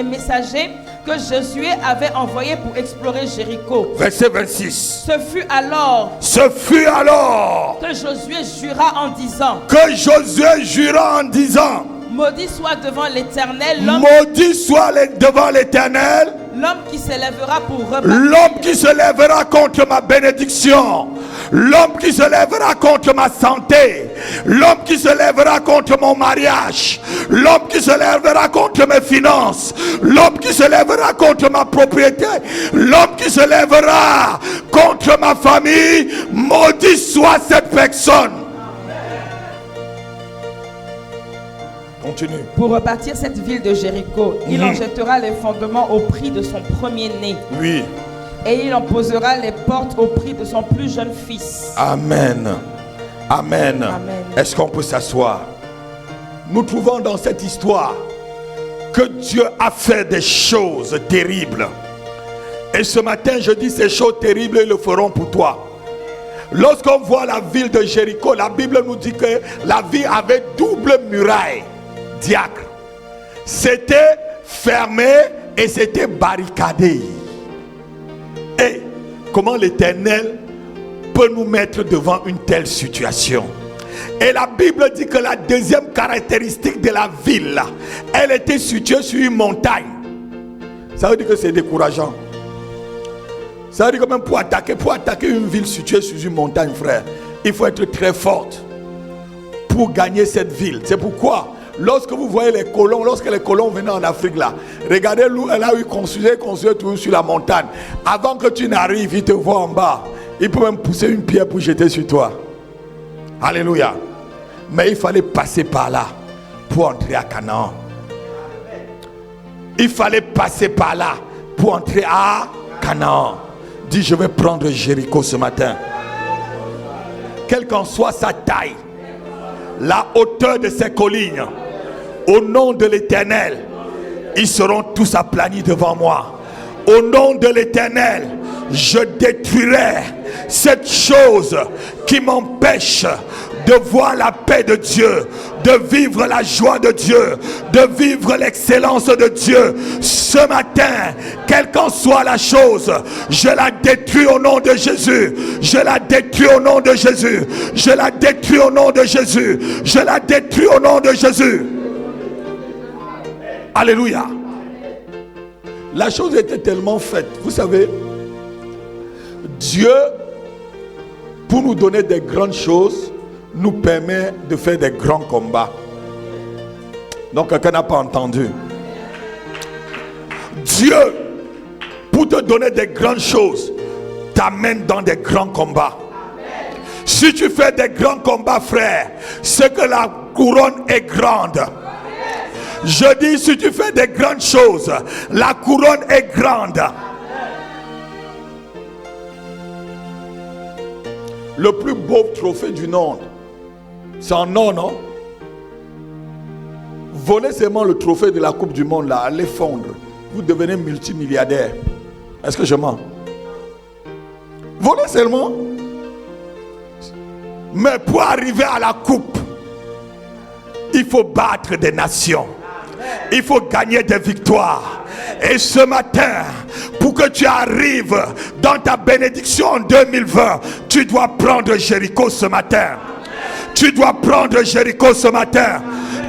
C: messagers que Josué avait envoyés pour explorer Jéricho.
A: Verset 26.
C: Ce fut alors que Josué jura en disant. Maudit soit devant l'Éternel l'homme.
A: Maudit soit devant l'Éternel.
C: L'homme qui s'élèvera pour rebâtir.
A: L'homme qui se lèvera contre ma bénédiction. L'homme qui se lèvera contre ma santé. L'homme qui se lèvera contre mon mariage. L'homme qui se lèvera contre mes finances. L'homme qui se lèvera contre ma propriété. L'homme qui se lèvera contre ma famille. Maudit soit cette personne. Continue.
C: Pour rebâtir cette ville de Jéricho, il en jettera les fondements au prix de son premier-né.
A: Oui.
C: Et il en posera les portes au prix de son plus jeune fils.
A: Amen. Amen.
C: Amen.
A: Est-ce qu'on peut s'asseoir? Nous trouvons dans cette histoire que Dieu a fait des choses terribles. Et ce matin, je dis ces choses terribles, ils le feront pour toi. Lorsqu'on voit la ville de Jéricho, la Bible nous dit que la ville avait double muraille, diacre. C'était fermé et c'était barricadé. Et comment l'Éternel peut nous mettre devant une telle situation? Et la Bible dit que la deuxième caractéristique de la ville, elle était située sur une montagne. Ça veut dire que c'est décourageant. Ça veut dire que même pour attaquer une ville située sur une montagne, frère, il faut être très forte pour gagner cette ville. C'est pourquoi, lorsque vous voyez les colons, lorsque les colons venaient en Afrique là, regardez là où ils construisaient toujours sur la montagne. Avant que tu n'arrives, ils te voient en bas. Ils peuvent même pousser une pierre pour jeter sur toi. Alléluia. Mais il fallait passer par là pour entrer à Canaan. Il fallait passer par là pour entrer à Canaan. Dis, je vais prendre Jéricho ce matin. Quelle qu'en soit sa taille, la hauteur de ses collines, au nom de l'Éternel, ils seront tous aplanis devant moi. Au nom de l'Éternel, je détruirai cette chose qui m'empêche de voir la paix de Dieu, de vivre la joie de Dieu, de vivre l'excellence de Dieu. Ce matin, quelle qu'en soit la chose, je la détruis au nom de Jésus. Je la détruis au nom de Jésus. Je la détruis au nom de Jésus. Je la détruis au nom de Jésus. Alléluia. La chose était tellement faite. Vous savez, Dieu, pour nous donner des grandes choses, nous permet de faire des grands combats. Donc quelqu'un n'a pas entendu. Dieu, pour te donner des grandes choses, t'amène dans des grands combats. Si tu fais des grands combats, frère, c'est que la couronne est grande. Je dis, si tu fais des grandes choses, la couronne est grande. Le plus beau trophée du monde, c'est en or, non? Volez seulement le trophée de la Coupe du Monde, là, allez fondre. Vous devenez multimilliardaire. Est-ce que je mens? Volez seulement. Mais pour arriver à la coupe, il faut battre des nations. Il faut gagner des victoires. Et ce matin, pour que tu arrives dans ta bénédiction en 2020, tu dois prendre Jéricho ce matin. Tu dois prendre Jéricho ce matin.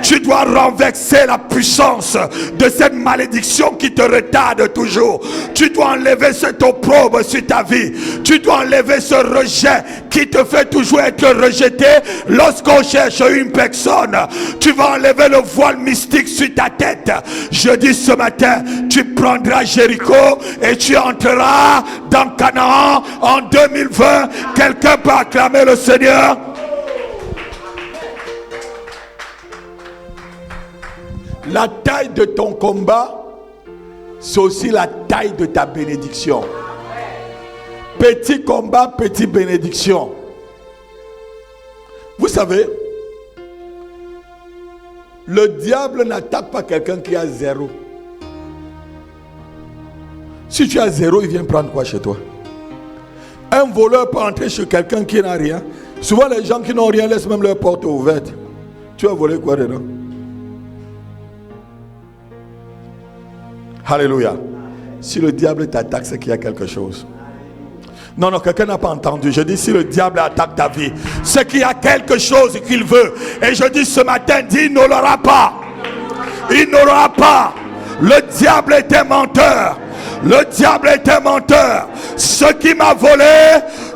A: Tu dois renverser la puissance de cette malédiction qui te retarde toujours. Tu dois enlever cette opprobre sur ta vie. Tu dois enlever ce rejet qui te fait toujours être rejeté. Lorsqu'on cherche une personne, tu vas enlever le voile mystique sur ta tête. Je dis ce matin, tu prendras Jéricho et tu entreras dans Canaan en 2020. Quelqu'un peut acclamer le Seigneur? La taille de ton combat, c'est aussi la taille de ta bénédiction. Petit combat, petite bénédiction. Vous savez, le diable n'attaque pas quelqu'un qui a zéro. Si tu as zéro, il vient prendre quoi chez toi? Un voleur peut entrer chez quelqu'un qui n'a rien. Souvent, les gens qui n'ont rien laissent même leur porte ouverte. Tu as volé quoi dedans? Alléluia. Si le diable t'attaque, c'est qu'il y a quelque chose. Non, quelqu'un n'a pas entendu. Je dis, si le diable attaque ta vie, c'est qu'il y a quelque chose qu'il veut. Et je dis ce matin, dis, il n'aura pas. Il n'aura pas. Le diable est un menteur. Le diable est un menteur. Ce qui m'a volé,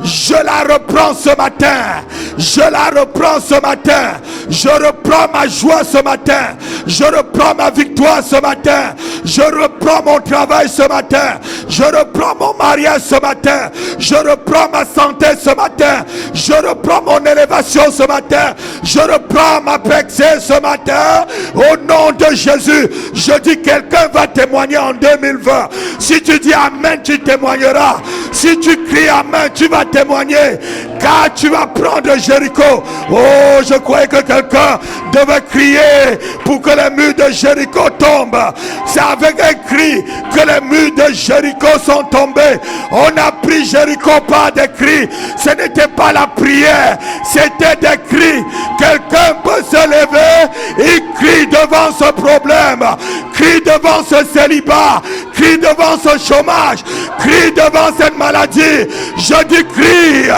A: je la reprends ce matin. Je la reprends ce matin. Je reprends ma joie ce matin. Je reprends ma victoire ce matin. Je reprends mon travail ce matin. Je reprends mon mariage ce matin. Je reprends ma santé ce matin. Je reprends mon élévation ce matin. Je reprends ma percée ce matin. Au nom de Jésus, je dis, quelqu'un va témoigner en 2020. Si tu dis Amen, tu témoigneras. Si tu cries Amen, tu vas témoigner. Car tu vas prendre Jéricho. Oh, je croyais que quelqu'un devait crier pour que les murs de Jéricho tombent. C'est avec un cri que les murs de Jéricho Jéricho sont tombés. On a pris Jéricho par des cris. Ce n'était pas la prière, c'était des cris. Quelqu'un peut se lever, il crie devant ce problème, crie devant ce célibat, crie devant ce chômage, crie devant cette maladie. Je dis crie,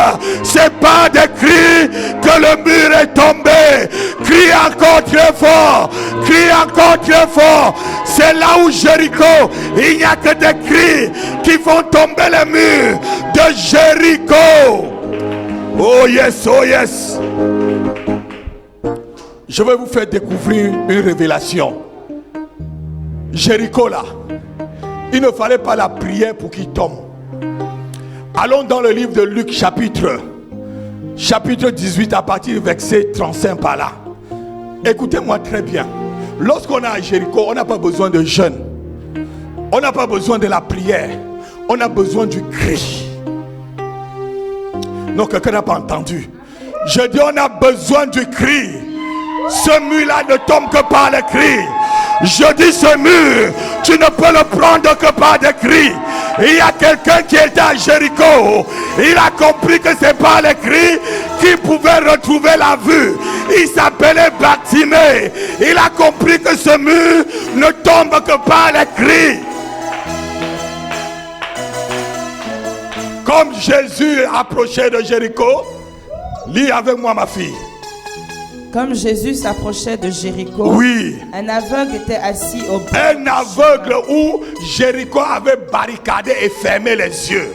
A: c'est pas des cris que le mur est tombé. Crie encore très fort, crie encore très fort. C'est là où Jéricho, il n'y a que des cris qui font tomber les murs de Jéricho. Oh yes, oh yes. Je vais vous faire découvrir une révélation. Jéricho là, il ne fallait pas la prière pour qu'il tombe. Allons dans le livre de Luc chapitre 18 à partir du verset 35 par là. Écoutez-moi très bien. Lorsqu'on est à Jéricho, on n'a pas besoin de jeûne. On n'a pas besoin de la prière. On a besoin du cri. Non, quelqu'un n'a pas entendu. Je dis on a besoin du cri. Ce mur-là ne tombe que par le cri. Je dis ce mur, tu ne peux le prendre que par des cris. Il y a quelqu'un qui était à Jéricho. Il a compris que c'est par les cris qu'il pouvait retrouver la vue. Il s'appelait Bartimée. Il a compris que ce mur ne tombe que par les cris. Comme Jésus approchait de Jéricho, lis avec moi ma fille.
C: Comme Jésus s'approchait de Jéricho,
A: oui,
C: un aveugle était assis au bord.
A: Un aveugle où Jéricho avait barricadé et fermé les yeux.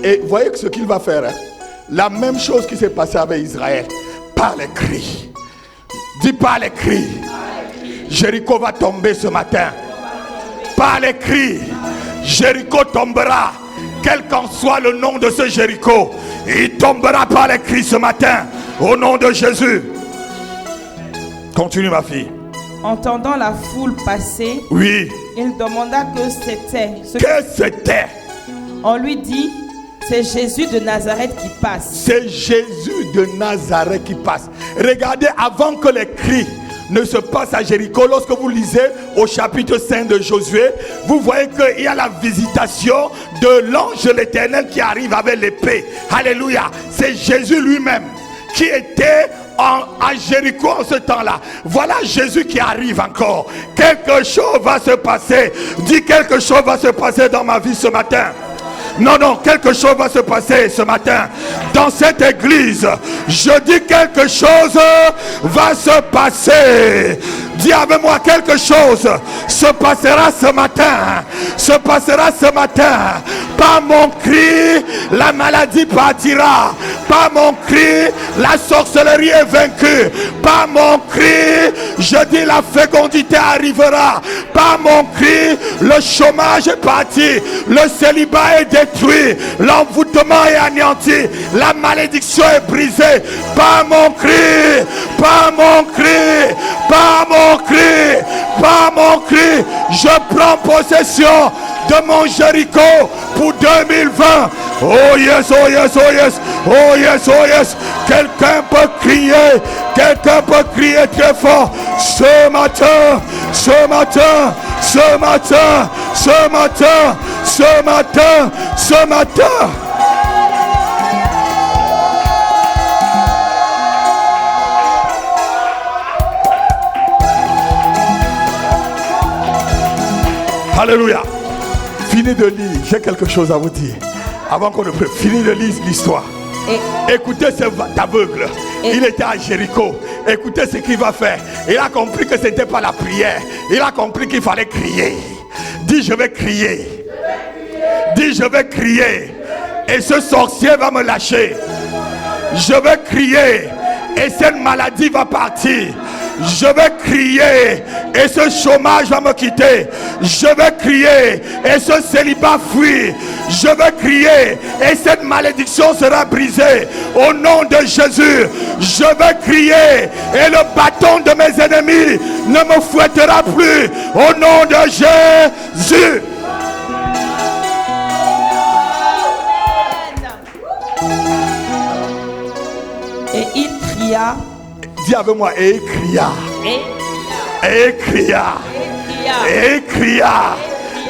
A: Et voyez ce qu'il va faire. Hein? La même chose qui s'est passée avec Israël. Par les cris. Dis par les cris. Jéricho va tomber ce matin. Par les cris. Jéricho tombera. Quel qu'en soit le nom de ce Jéricho, il tombera par les cris ce matin. Au nom de Jésus. Continue ma fille.
C: Entendant la foule passer,
A: oui,
C: il demanda que c'était.
A: Que c'était?
C: On lui dit, c'est Jésus de Nazareth qui passe.
A: C'est Jésus de Nazareth qui passe. Regardez, avant que les cris ne se passent à Jéricho, lorsque vous lisez au chapitre 5 de Josué, vous voyez qu'il y a la visitation de l'ange de l'Éternel qui arrive avec l'épée. Alléluia. C'est Jésus lui-même qui était à Jéricho en ce temps-là. Voilà Jésus qui arrive encore. Quelque chose va se passer. Dis quelque chose va se passer dans ma vie ce matin. Non, non, quelque chose va se passer ce matin dans cette église. Je dis quelque chose va se passer. Dis avec moi, quelque chose se passera ce matin. Se passera ce matin. Par mon cri, la maladie partira. Par mon cri, la sorcellerie est vaincue. Par mon cri, je dis la fécondité arrivera. Par mon cri, le chômage est parti. Le célibat est détruit. L'envoûtement est anéanti. La malédiction est brisée. Par mon cri, par mon cri, par mon cri, par mon cri, je prends possession de mon Jéricho pour 2020. Oh yes, oh yes, oh yes, oh yes, oh yes. Quelqu'un peut crier très fort ce matin, ce matin, ce matin, ce matin, ce matin, ce matin. Alléluia. Fini de lire, j'ai quelque chose à vous dire. Avant qu'on ne prenne, fini de lire l'histoire. Écoutez cet aveugle. Il était à Jéricho. Écoutez ce qu'il va faire. Il a compris que ce n'était pas la prière. Il a compris qu'il fallait crier. Dis je vais crier. Dis je vais crier. Et ce sorcier va me lâcher. Je vais crier. Et cette maladie va partir. Je vais crier et ce chômage va me quitter. Je vais crier et ce célibat fuit. Je vais crier et cette malédiction sera brisée. Au nom de Jésus, je vais crier et le bâton de mes ennemis ne me fouettera plus. Au nom de Jésus.
C: Et il cria.
A: Dis avec moi, et il cria. Et cria. Et cria.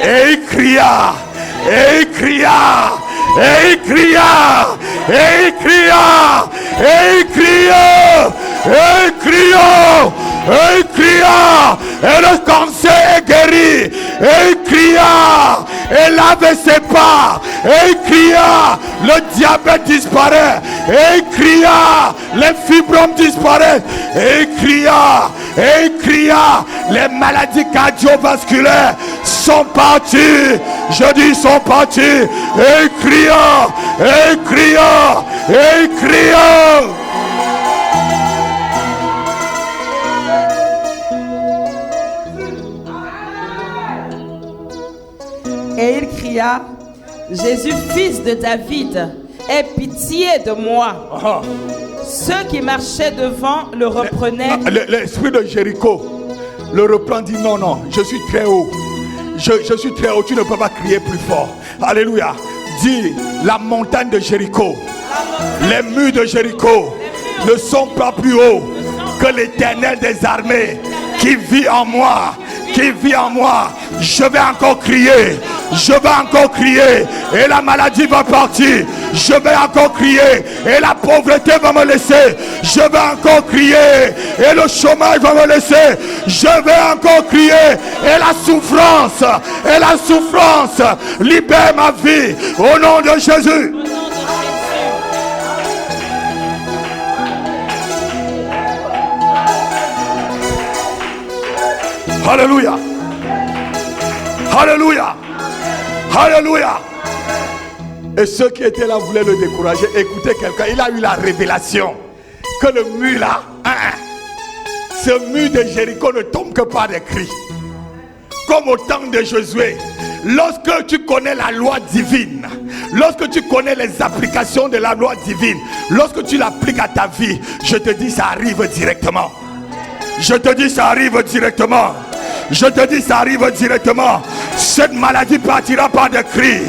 A: Et il cria. Et il cria. Et il cria. Et il cria. Et il cria. Et il cria. Et il cria. Et le cancer est guéri. Et il cria. Et lave ses pas. Et il cria. Le diabète disparaît. Et il cria. Les fibromes disparaissent. Et il cria. Et il cria. Les maladies cardiovasculaires sont parties. Je dis sont parties. Et il cria. Et il cria. Et il cria.
C: Et il cria, Jésus, fils de David, aie pitié de moi. Ceux qui marchaient devant le reprenaient.
A: L'esprit de Jéricho le reprend, dit non, non, je suis très haut. Je suis très haut, tu ne peux pas crier plus fort. Alléluia. Dis, la montagne de Jéricho, les murs de Jéricho ne sont pas plus hauts que l'Éternel des armées qui vit en moi. Qui vit en moi. Je vais encore crier. Je vais encore crier. Et la maladie va partir. Je vais encore crier. Et la pauvreté va me laisser. Je vais encore crier. Et le chômage va me laisser. Je vais encore crier. Et la souffrance. Et la souffrance libère ma vie. Au nom de Jésus. Alléluia. Alléluia. Alléluia. Et ceux qui étaient là voulaient le décourager. Écoutez quelqu'un, il a eu la révélation que le mur là, ce mur de Jéricho ne tombe que par des cris. Comme au temps de Josué. Lorsque tu connais la loi divine, lorsque tu connais les applications de la loi divine, lorsque tu l'appliques à ta vie, je te dis ça arrive directement. Je te dis ça arrive directement. Je te dis ça arrive directement. Cette maladie partira par des cris.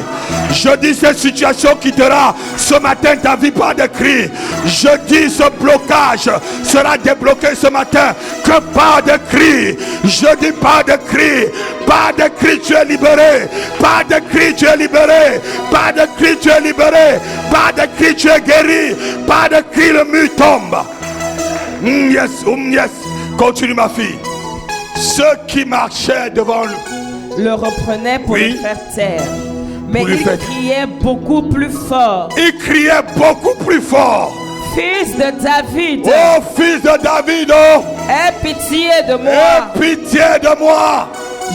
A: Je dis cette situation quittera ce matin ta vie par des cris. Je dis ce blocage sera débloqué ce matin que par des cris. Je dis par des cris. Par des cris tu es libéré. Par des cris tu es libéré. Par des cris tu es libéré. Par des cris tu es guéri. Par des cris le mur tombe. Yes, yes. Continue ma fille. Ceux qui marchaient devant
C: le reprenaient pour
A: oui,
C: le faire taire. Mais il criait beaucoup plus fort.
A: Il criait beaucoup plus fort.
C: Fils de David.
A: Oh fils de David. Oh.
C: Aie pitié de moi.
A: Aie pitié de moi.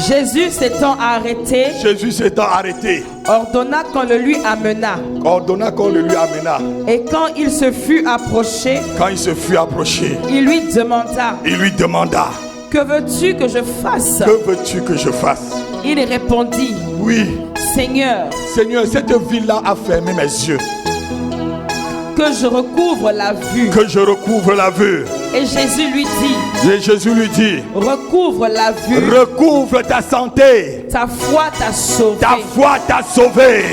C: Jésus s'étant arrêté.
A: Jésus s'étant arrêté.
C: Ordonna qu'on le lui amena.
A: Ordonna qu'on le lui amena.
C: Et quand il se fut approché.
A: Quand il se fut approché.
C: Il lui demanda.
A: Il lui demanda.
C: Que veux-tu que je fasse?
A: Que veux-tu que je fasse?
C: Il répondit.
A: Oui.
C: Seigneur.
A: Seigneur, cette ville-là a fermé mes yeux.
C: Que je recouvre la vue.
A: Que je recouvre la vue.
C: Et Jésus lui dit.
A: Et Jésus lui dit.
C: Recouvre la vue.
A: Recouvre ta santé.
C: Ta foi t'a sauvé.
A: Ta foi t'a sauvé.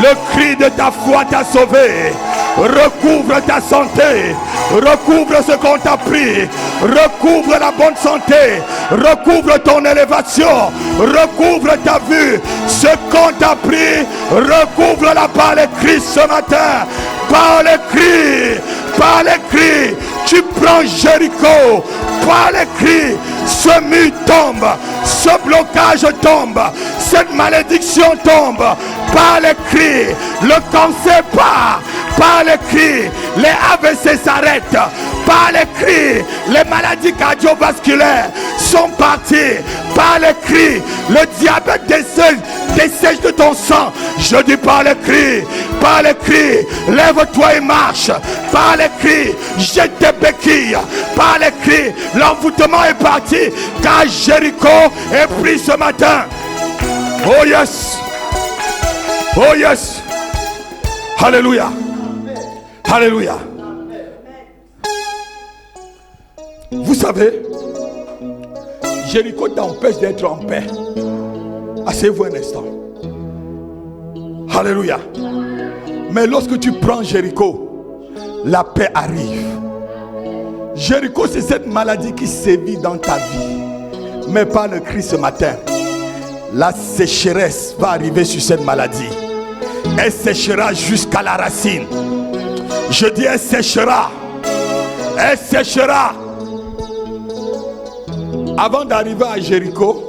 A: Le cri de ta foi t'a sauvé. Recouvre ta santé. Recouvre ce qu'on t'a pris. Recouvre la bonne santé. Recouvre ton élévation. Recouvre ta vue. Ce qu'on t'a pris. Recouvre-la par les cris ce matin. Par les cris. Par les cris. Tu prends Jéricho. Par les cris. Ce mur tombe. Ce blocage tombe. Cette malédiction tombe. Par les cris. Le cancer part. Par les cris. Les AVC s'arrêtent. Par les cris. Les maladies cardiovasculaires sont parties. Par les cris. Le diabète dessèche de ton sang. Je dis par les cris. Par les cris. Lève-toi et marche. Par les cris. Jette tes béquilles. Par les cris. L'envoûtement est parti. Car Jéricho est pris ce matin. Oh yes. Oh yes. Alléluia. Alléluia. Vous savez, Jéricho t'empêche d'être en paix. Asseyez-vous un instant. Alléluia. Mais lorsque tu prends Jéricho, la paix arrive. Jéricho, c'est cette maladie qui sévit dans ta vie. Mais pas le cri ce matin. la sécheresse va arriver sur cette maladie. Elle séchera jusqu'à la racine. Je dis elle séchera. Elle séchera. Avant d'arriver à Jéricho,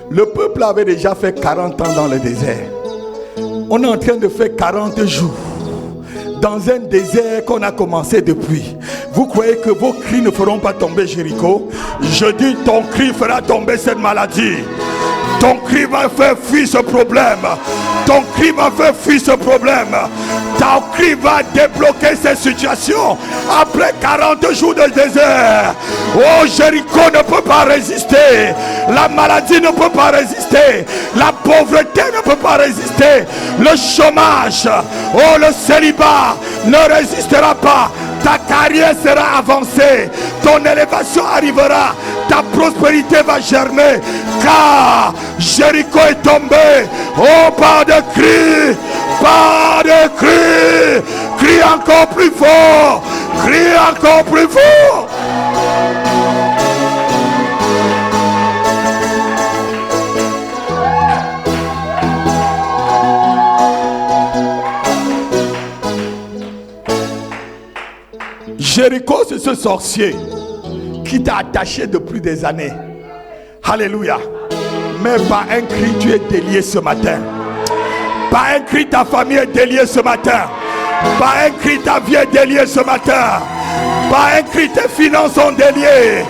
A: le peuple avait déjà fait 40 ans dans le désert. On est en train de faire 40 jours dans un désert qu'on a commencé depuis. Vous croyez que vos cris ne feront pas tomber Jéricho? Je dis ton cri fera tomber cette maladie. Ton cri va faire fuir ce problème. Ton cri va faire fuir ce problème. Ton cri va débloquer cette situation. Après 40 jours de désert, oh, Jéricho ne peut pas résister. La maladie ne peut pas résister. La pauvreté ne peut pas résister. Le chômage, oh, le célibat ne résistera pas. Ta carrière sera avancée. Ton élévation arrivera. Ta prospérité va germer. Car Jéricho est tombé. Oh, pas de cri. Pas de cri. Crie encore plus fort. Crie encore plus fort. Jéricho, c'est ce sorcier qui t'a attaché depuis des années. Alléluia. Mais par un cri, tu es délié ce matin. Par un cri, ta famille est déliée ce matin. Par un cri, ta vie est déliée ce matin. Par un cri, tes finances sont déliées.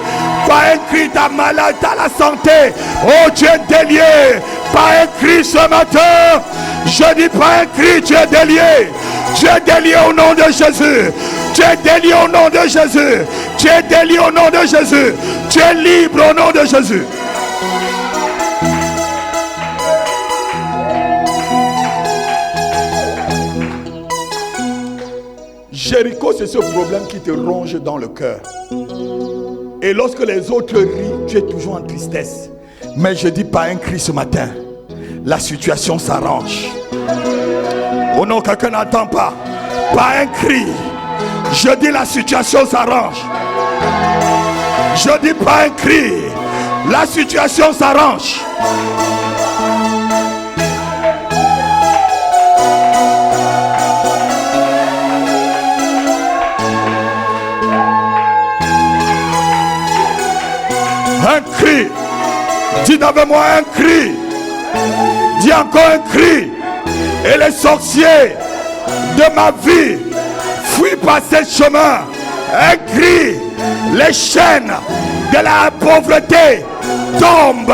A: Par un cri, ta maladie, ta la santé. Oh, tu es délié. Par un cri ce matin. Je dis par un cri, tu es délié. Tu es délié au nom de Jésus. Tu es délié au nom de Jésus. Tu es délié au nom de Jésus. Tu es libre au nom de Jésus. Jéricho, c'est ce problème qui te ronge dans le cœur. Et lorsque les autres rient, tu es toujours en tristesse. Mais je dis pas un cri ce matin. La situation s'arrange. Oh non, quelqu'un n'entend pas. Pas un cri. Je dis la situation s'arrange. Je dis pas un cri. La situation s'arrange. Un cri. Dis avec moi un cri. Dis encore un cri. Et les sorciers de ma vie fuient par ce chemin. Un cri. Les chaînes de la pauvreté tombent.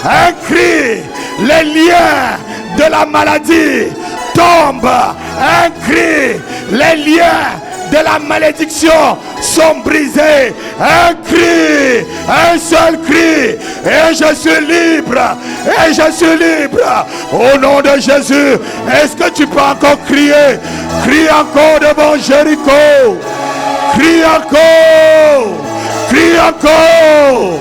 A: Un cri. Les liens de la maladie tombent. Un cri. Les liens de la malédiction sont brisés. Un cri, un seul cri, et je suis libre, et je suis libre. Au nom de Jésus, est-ce que tu peux encore crier? Crie encore devant Jéricho. Crie encore. Crie encore.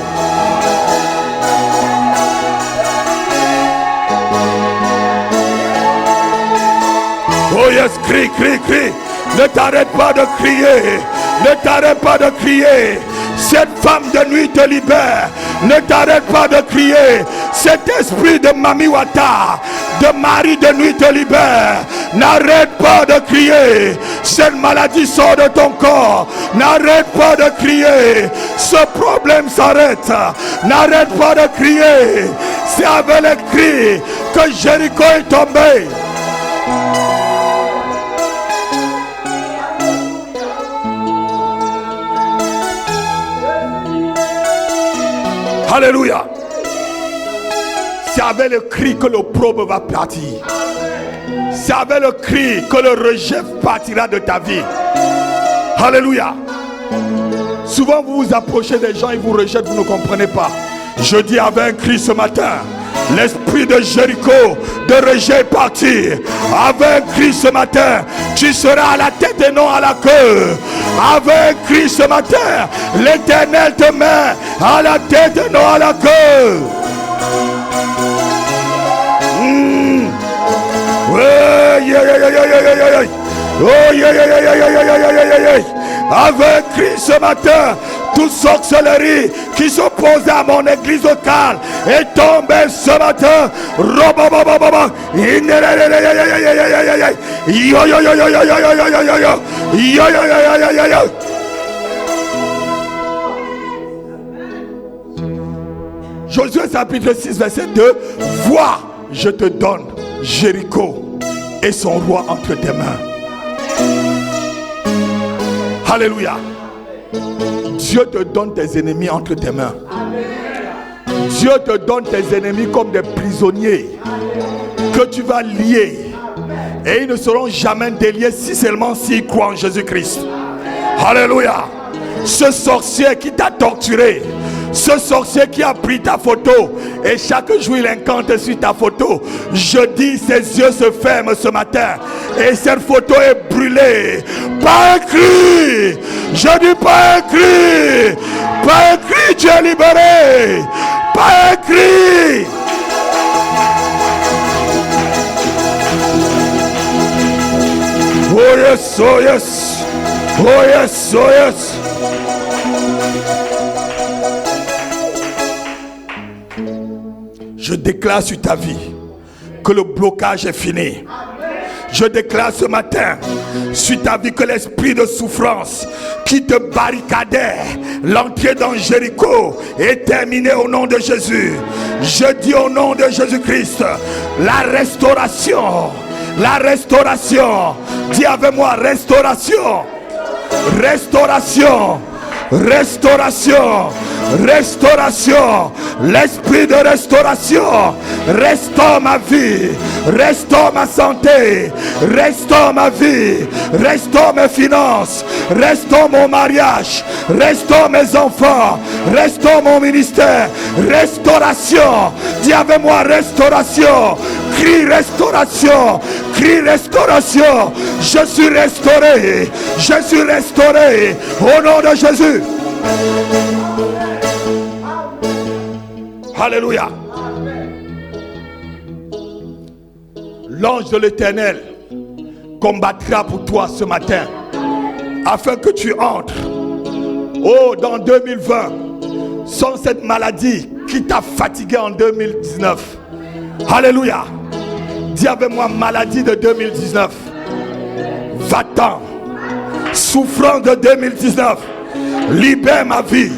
A: Oh yes, crie, crie, crie. Ne t'arrête pas de crier. Ne t'arrête pas de crier. Cette femme de nuit te libère. Ne t'arrête pas de crier. Cet esprit de Mami Wata, de mari de nuit te libère. N'arrête pas de crier. Cette maladie sort de ton corps. N'arrête pas de crier. Ce problème s'arrête. N'arrête pas de crier. C'est avec le cri que Jéricho est tombé. Alléluia. C'est avec le cri que l'opprobre va partir. C'est avec le cri que le rejet partira de ta vie. Alléluia. Souvent vous vous approchez des gens, ils vous rejettent, vous ne comprenez pas. Je dis avec un cri ce matin, l'esprit de Jéricho de rejet est parti. Avec un cri ce matin, tu seras à la tête et non à la queue. Avec un cri ce matin, l'Éternel te met à la tête et non à la queue. Avec un cri ce matin, toute sorcellerie qui s'oppose à mon église locale est tombée ce matin. Josué chapitre 6 verset 2. Vois, je te donne Jéricho et son roi entre tes mains. Alléluia. Dieu te donne tes ennemis entre tes mains. Dieu te donne tes ennemis comme des prisonniers que tu vas lier. Et ils ne seront jamais déliés si seulement s'ils croient en Jésus-Christ. Alléluia. Ce sorcier qui t'a torturé, ce sorcier qui a pris ta photo et chaque jour il incante sur ta photo, je dis ses yeux se ferment ce matin et cette photo est brûlée. Pas un cri, je dis pas un cri, pas un cri, tu es libéré, pas un cri. Oh yes, oh yes, oh yes, oh yes. Je déclare sur ta vie que le blocage est fini. Je déclare ce matin sur ta vie que l'esprit de souffrance qui te barricadait l'entrée dans Jéricho est terminé au nom de Jésus. Je dis au nom de Jésus-Christ, la restauration, la restauration. Dis avec moi, restauration, restauration, restauration, restauration. L'esprit de restauration restaure ma vie, restaure ma santé, restaure ma vie, restaure mes finances, restaure mon mariage, restaure mes enfants, restaure mon ministère. Restauration. Dis avec moi, restauration. Crie restauration, crie restauration. Je suis restauré, je suis restauré au nom de Jésus. Alléluia. L'ange de l'Éternel combattra pour toi ce matin afin que tu entres dans 2020 sans cette maladie qui t'a fatigué en 2019. Alléluia. Dis avec moi, maladie de 2019, va-t'en. Souffrance de 2019, libère ma vie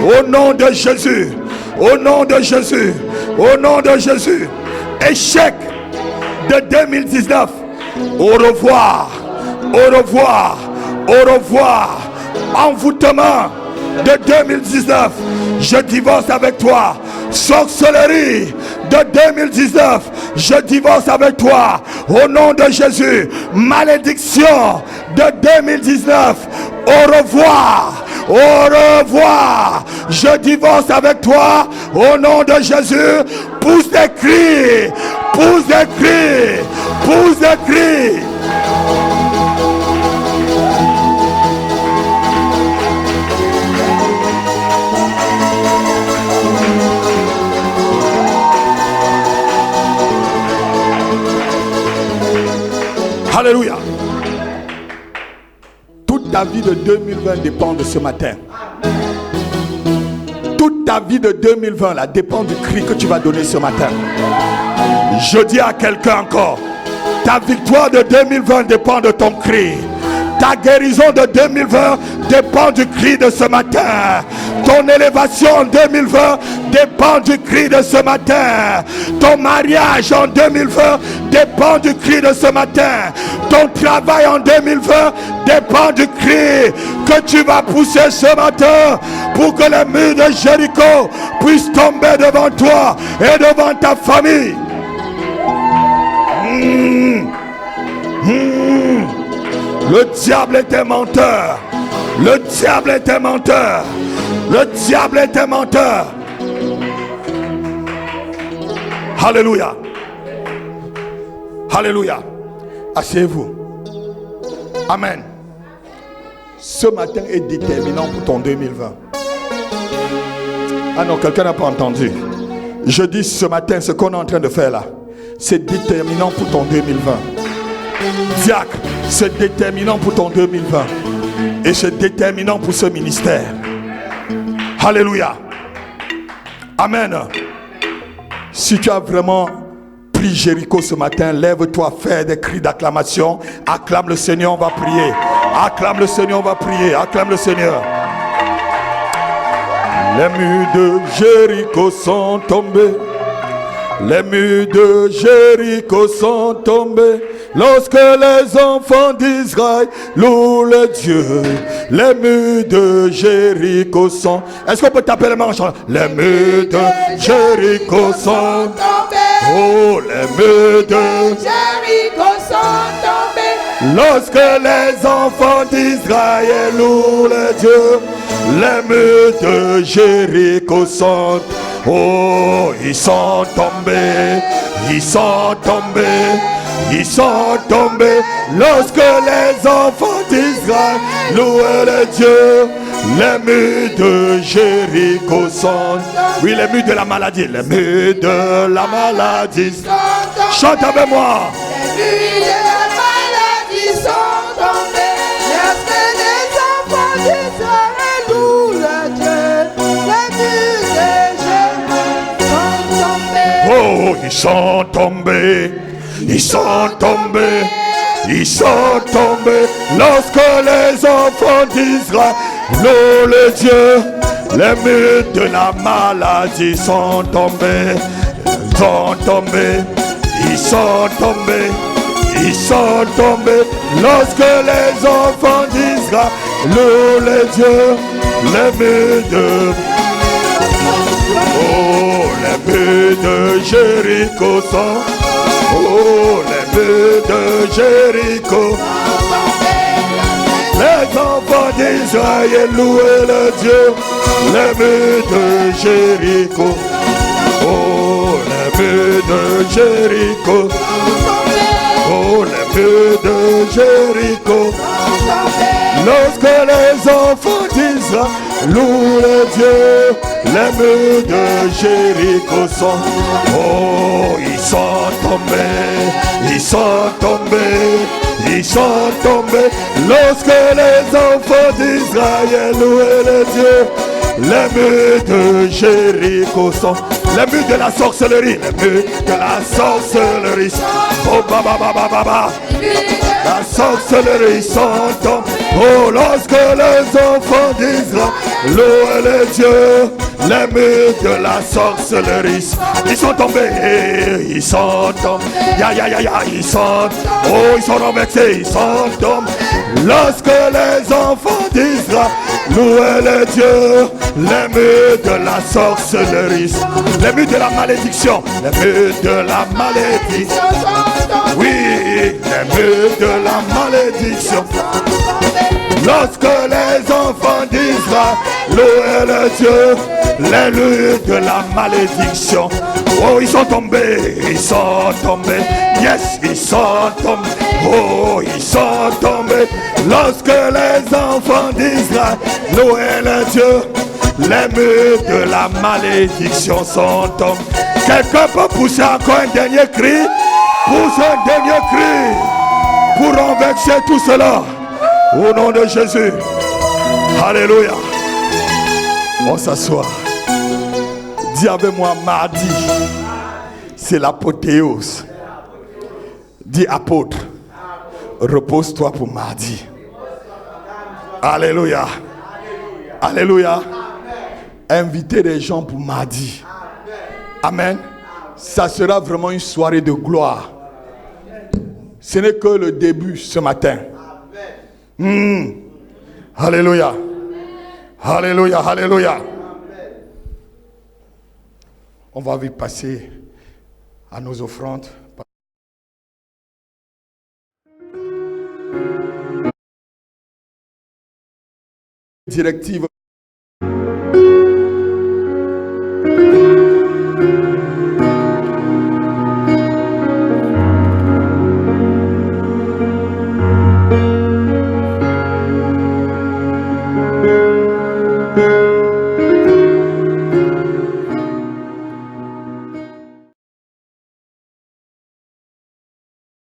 A: au nom de Jésus. Au nom de Jésus, au nom de Jésus. Échec de 2019. Au revoir, au revoir, au revoir. Envoûtement de 2019. Je divorce avec toi. Sorcellerie de 2019. Je divorce avec toi. Au nom de Jésus. Malédiction de 2019. Au revoir. Au revoir. Je divorce avec toi au nom de Jésus. Pousse des cris. Pousse des cris. Pousse des cris. Alléluia. Toute ta vie de 2020 dépend de ce matin. Toute ta vie de 2020 là, dépend du cri que tu vas donner ce matin. Je dis à quelqu'un encore, ta victoire de 2020 dépend de ton cri. Ta guérison de 2020 dépend du cri de ce matin. Ton élévation en 2020 dépend du cri de ce matin. Ton mariage en 2020 dépend du cri de ce matin. Ton travail en 2020 dépend du cri que tu vas pousser ce matin pour que les murs de Jéricho puissent tomber devant toi et devant ta famille. Le diable est un menteur. Le diable est un menteur. Le diable est un menteur. Alléluia. Alléluia. Asseyez-vous. Amen. Ce matin est déterminant pour ton 2020. Ah non, quelqu'un n'a pas entendu. Je dis ce matin, ce qu'on est en train de faire là, c'est déterminant pour ton 2020. Diacre, c'est déterminant pour ton 2020. Et c'est déterminant pour ce ministère. Alléluia. Amen. Si tu as vraiment pris Jéricho ce matin, lève-toi, fais des cris d'acclamation. Acclame le Seigneur, on va prier. Acclame le Seigneur, on va prier. Acclame le Seigneur. Les murs de Jéricho sont tombés. Les murs de Jéricho sont tombés. Lorsque les enfants d'Israël louent le Dieu, les murs de Jéricho sont... Est-ce qu'on peut taper les mains en chantant? Les murs de Jéricho sont tombés. Oh, les murs de
D: Jéricho sont tombés.
A: Lorsque les enfants d'Israël louent le Dieu, les murs de Jéricho sont... Oh, ils sont tombés, ils sont tombés, ils sont tombés. Lorsque les enfants d'Israël louaient le Dieu, les murs de Jéricho sont... Oui, les murs de la maladie, les murs de la maladie. Chante avec moi.
D: Les murs de la maladie sont tombés. Lorsque les enfants d'Israël louent le Dieu, les murs de Jéricho sont tombés.
A: Oh, ils sont tombés, ils sont tombés, ils sont tombés. Lorsque les enfants d'Israël louent le Dieu, les murs de la maladie sont tombés, sont tombés, ils sont tombés, ils sont tombés. Lorsque les enfants d'Israël louent le Dieu, les murs de... Oh, les murs de Jéricho sont... Oh, les murs de Jéricho. Les enfants d'Israël louaient le Dieu. Les murs de Jéricho. Oh, les murs de Jéricho. Oh, les murs de Jéricho. Lorsque les enfants d'Israël louent le Dieu, les murs de Jéricho sont... Oh, ils sont tombés, ils sont tombés, ils sont tombés. Lorsque les enfants d'Israël louaient le Dieu, les murs de Jéricho sont... Les murs de la sorcellerie, les murs de la sorcellerie. Oh, baba, baba, baba. La sorcellerie sont tombés. Oh, lorsque les enfants d'Israël louent le Dieu, les murs de la sorcellerie, ils sont tombés, ils sont tombés. Ya, ya, ya, ya, ils sont... Oh, ils sont renversés, ils sont tombés. Lorsque les enfants d'Israël louent le Dieu, les murs de la sorcellerie, les murs de la malédiction, les murs de la malédiction. Oui, les murs de la malédiction. Lorsque les enfants d'Israël louaient le Dieu, les murs de la malédiction. Oh, ils sont tombés, ils sont tombés. Yes, ils sont tombés. Oh, ils sont tombés. Lorsque les enfants d'Israël louaient le Dieu, les murs de la malédiction sont tombés. Quelqu'un peut pousser encore un dernier cri? Pousse un dernier cri pour renverser tout cela. Au nom de Jésus. Alléluia. On s'assoit. Dis avec moi, mardi, c'est l'apothéose. Dis apôtre, repose-toi pour mardi. Alléluia. Alléluia. Invitez les gens pour mardi. Amen. Ça sera vraiment une soirée de gloire. Ce n'est que le début ce matin. Alléluia. Alléluia. Alléluia. On va vite passer à nos offrandes. Directive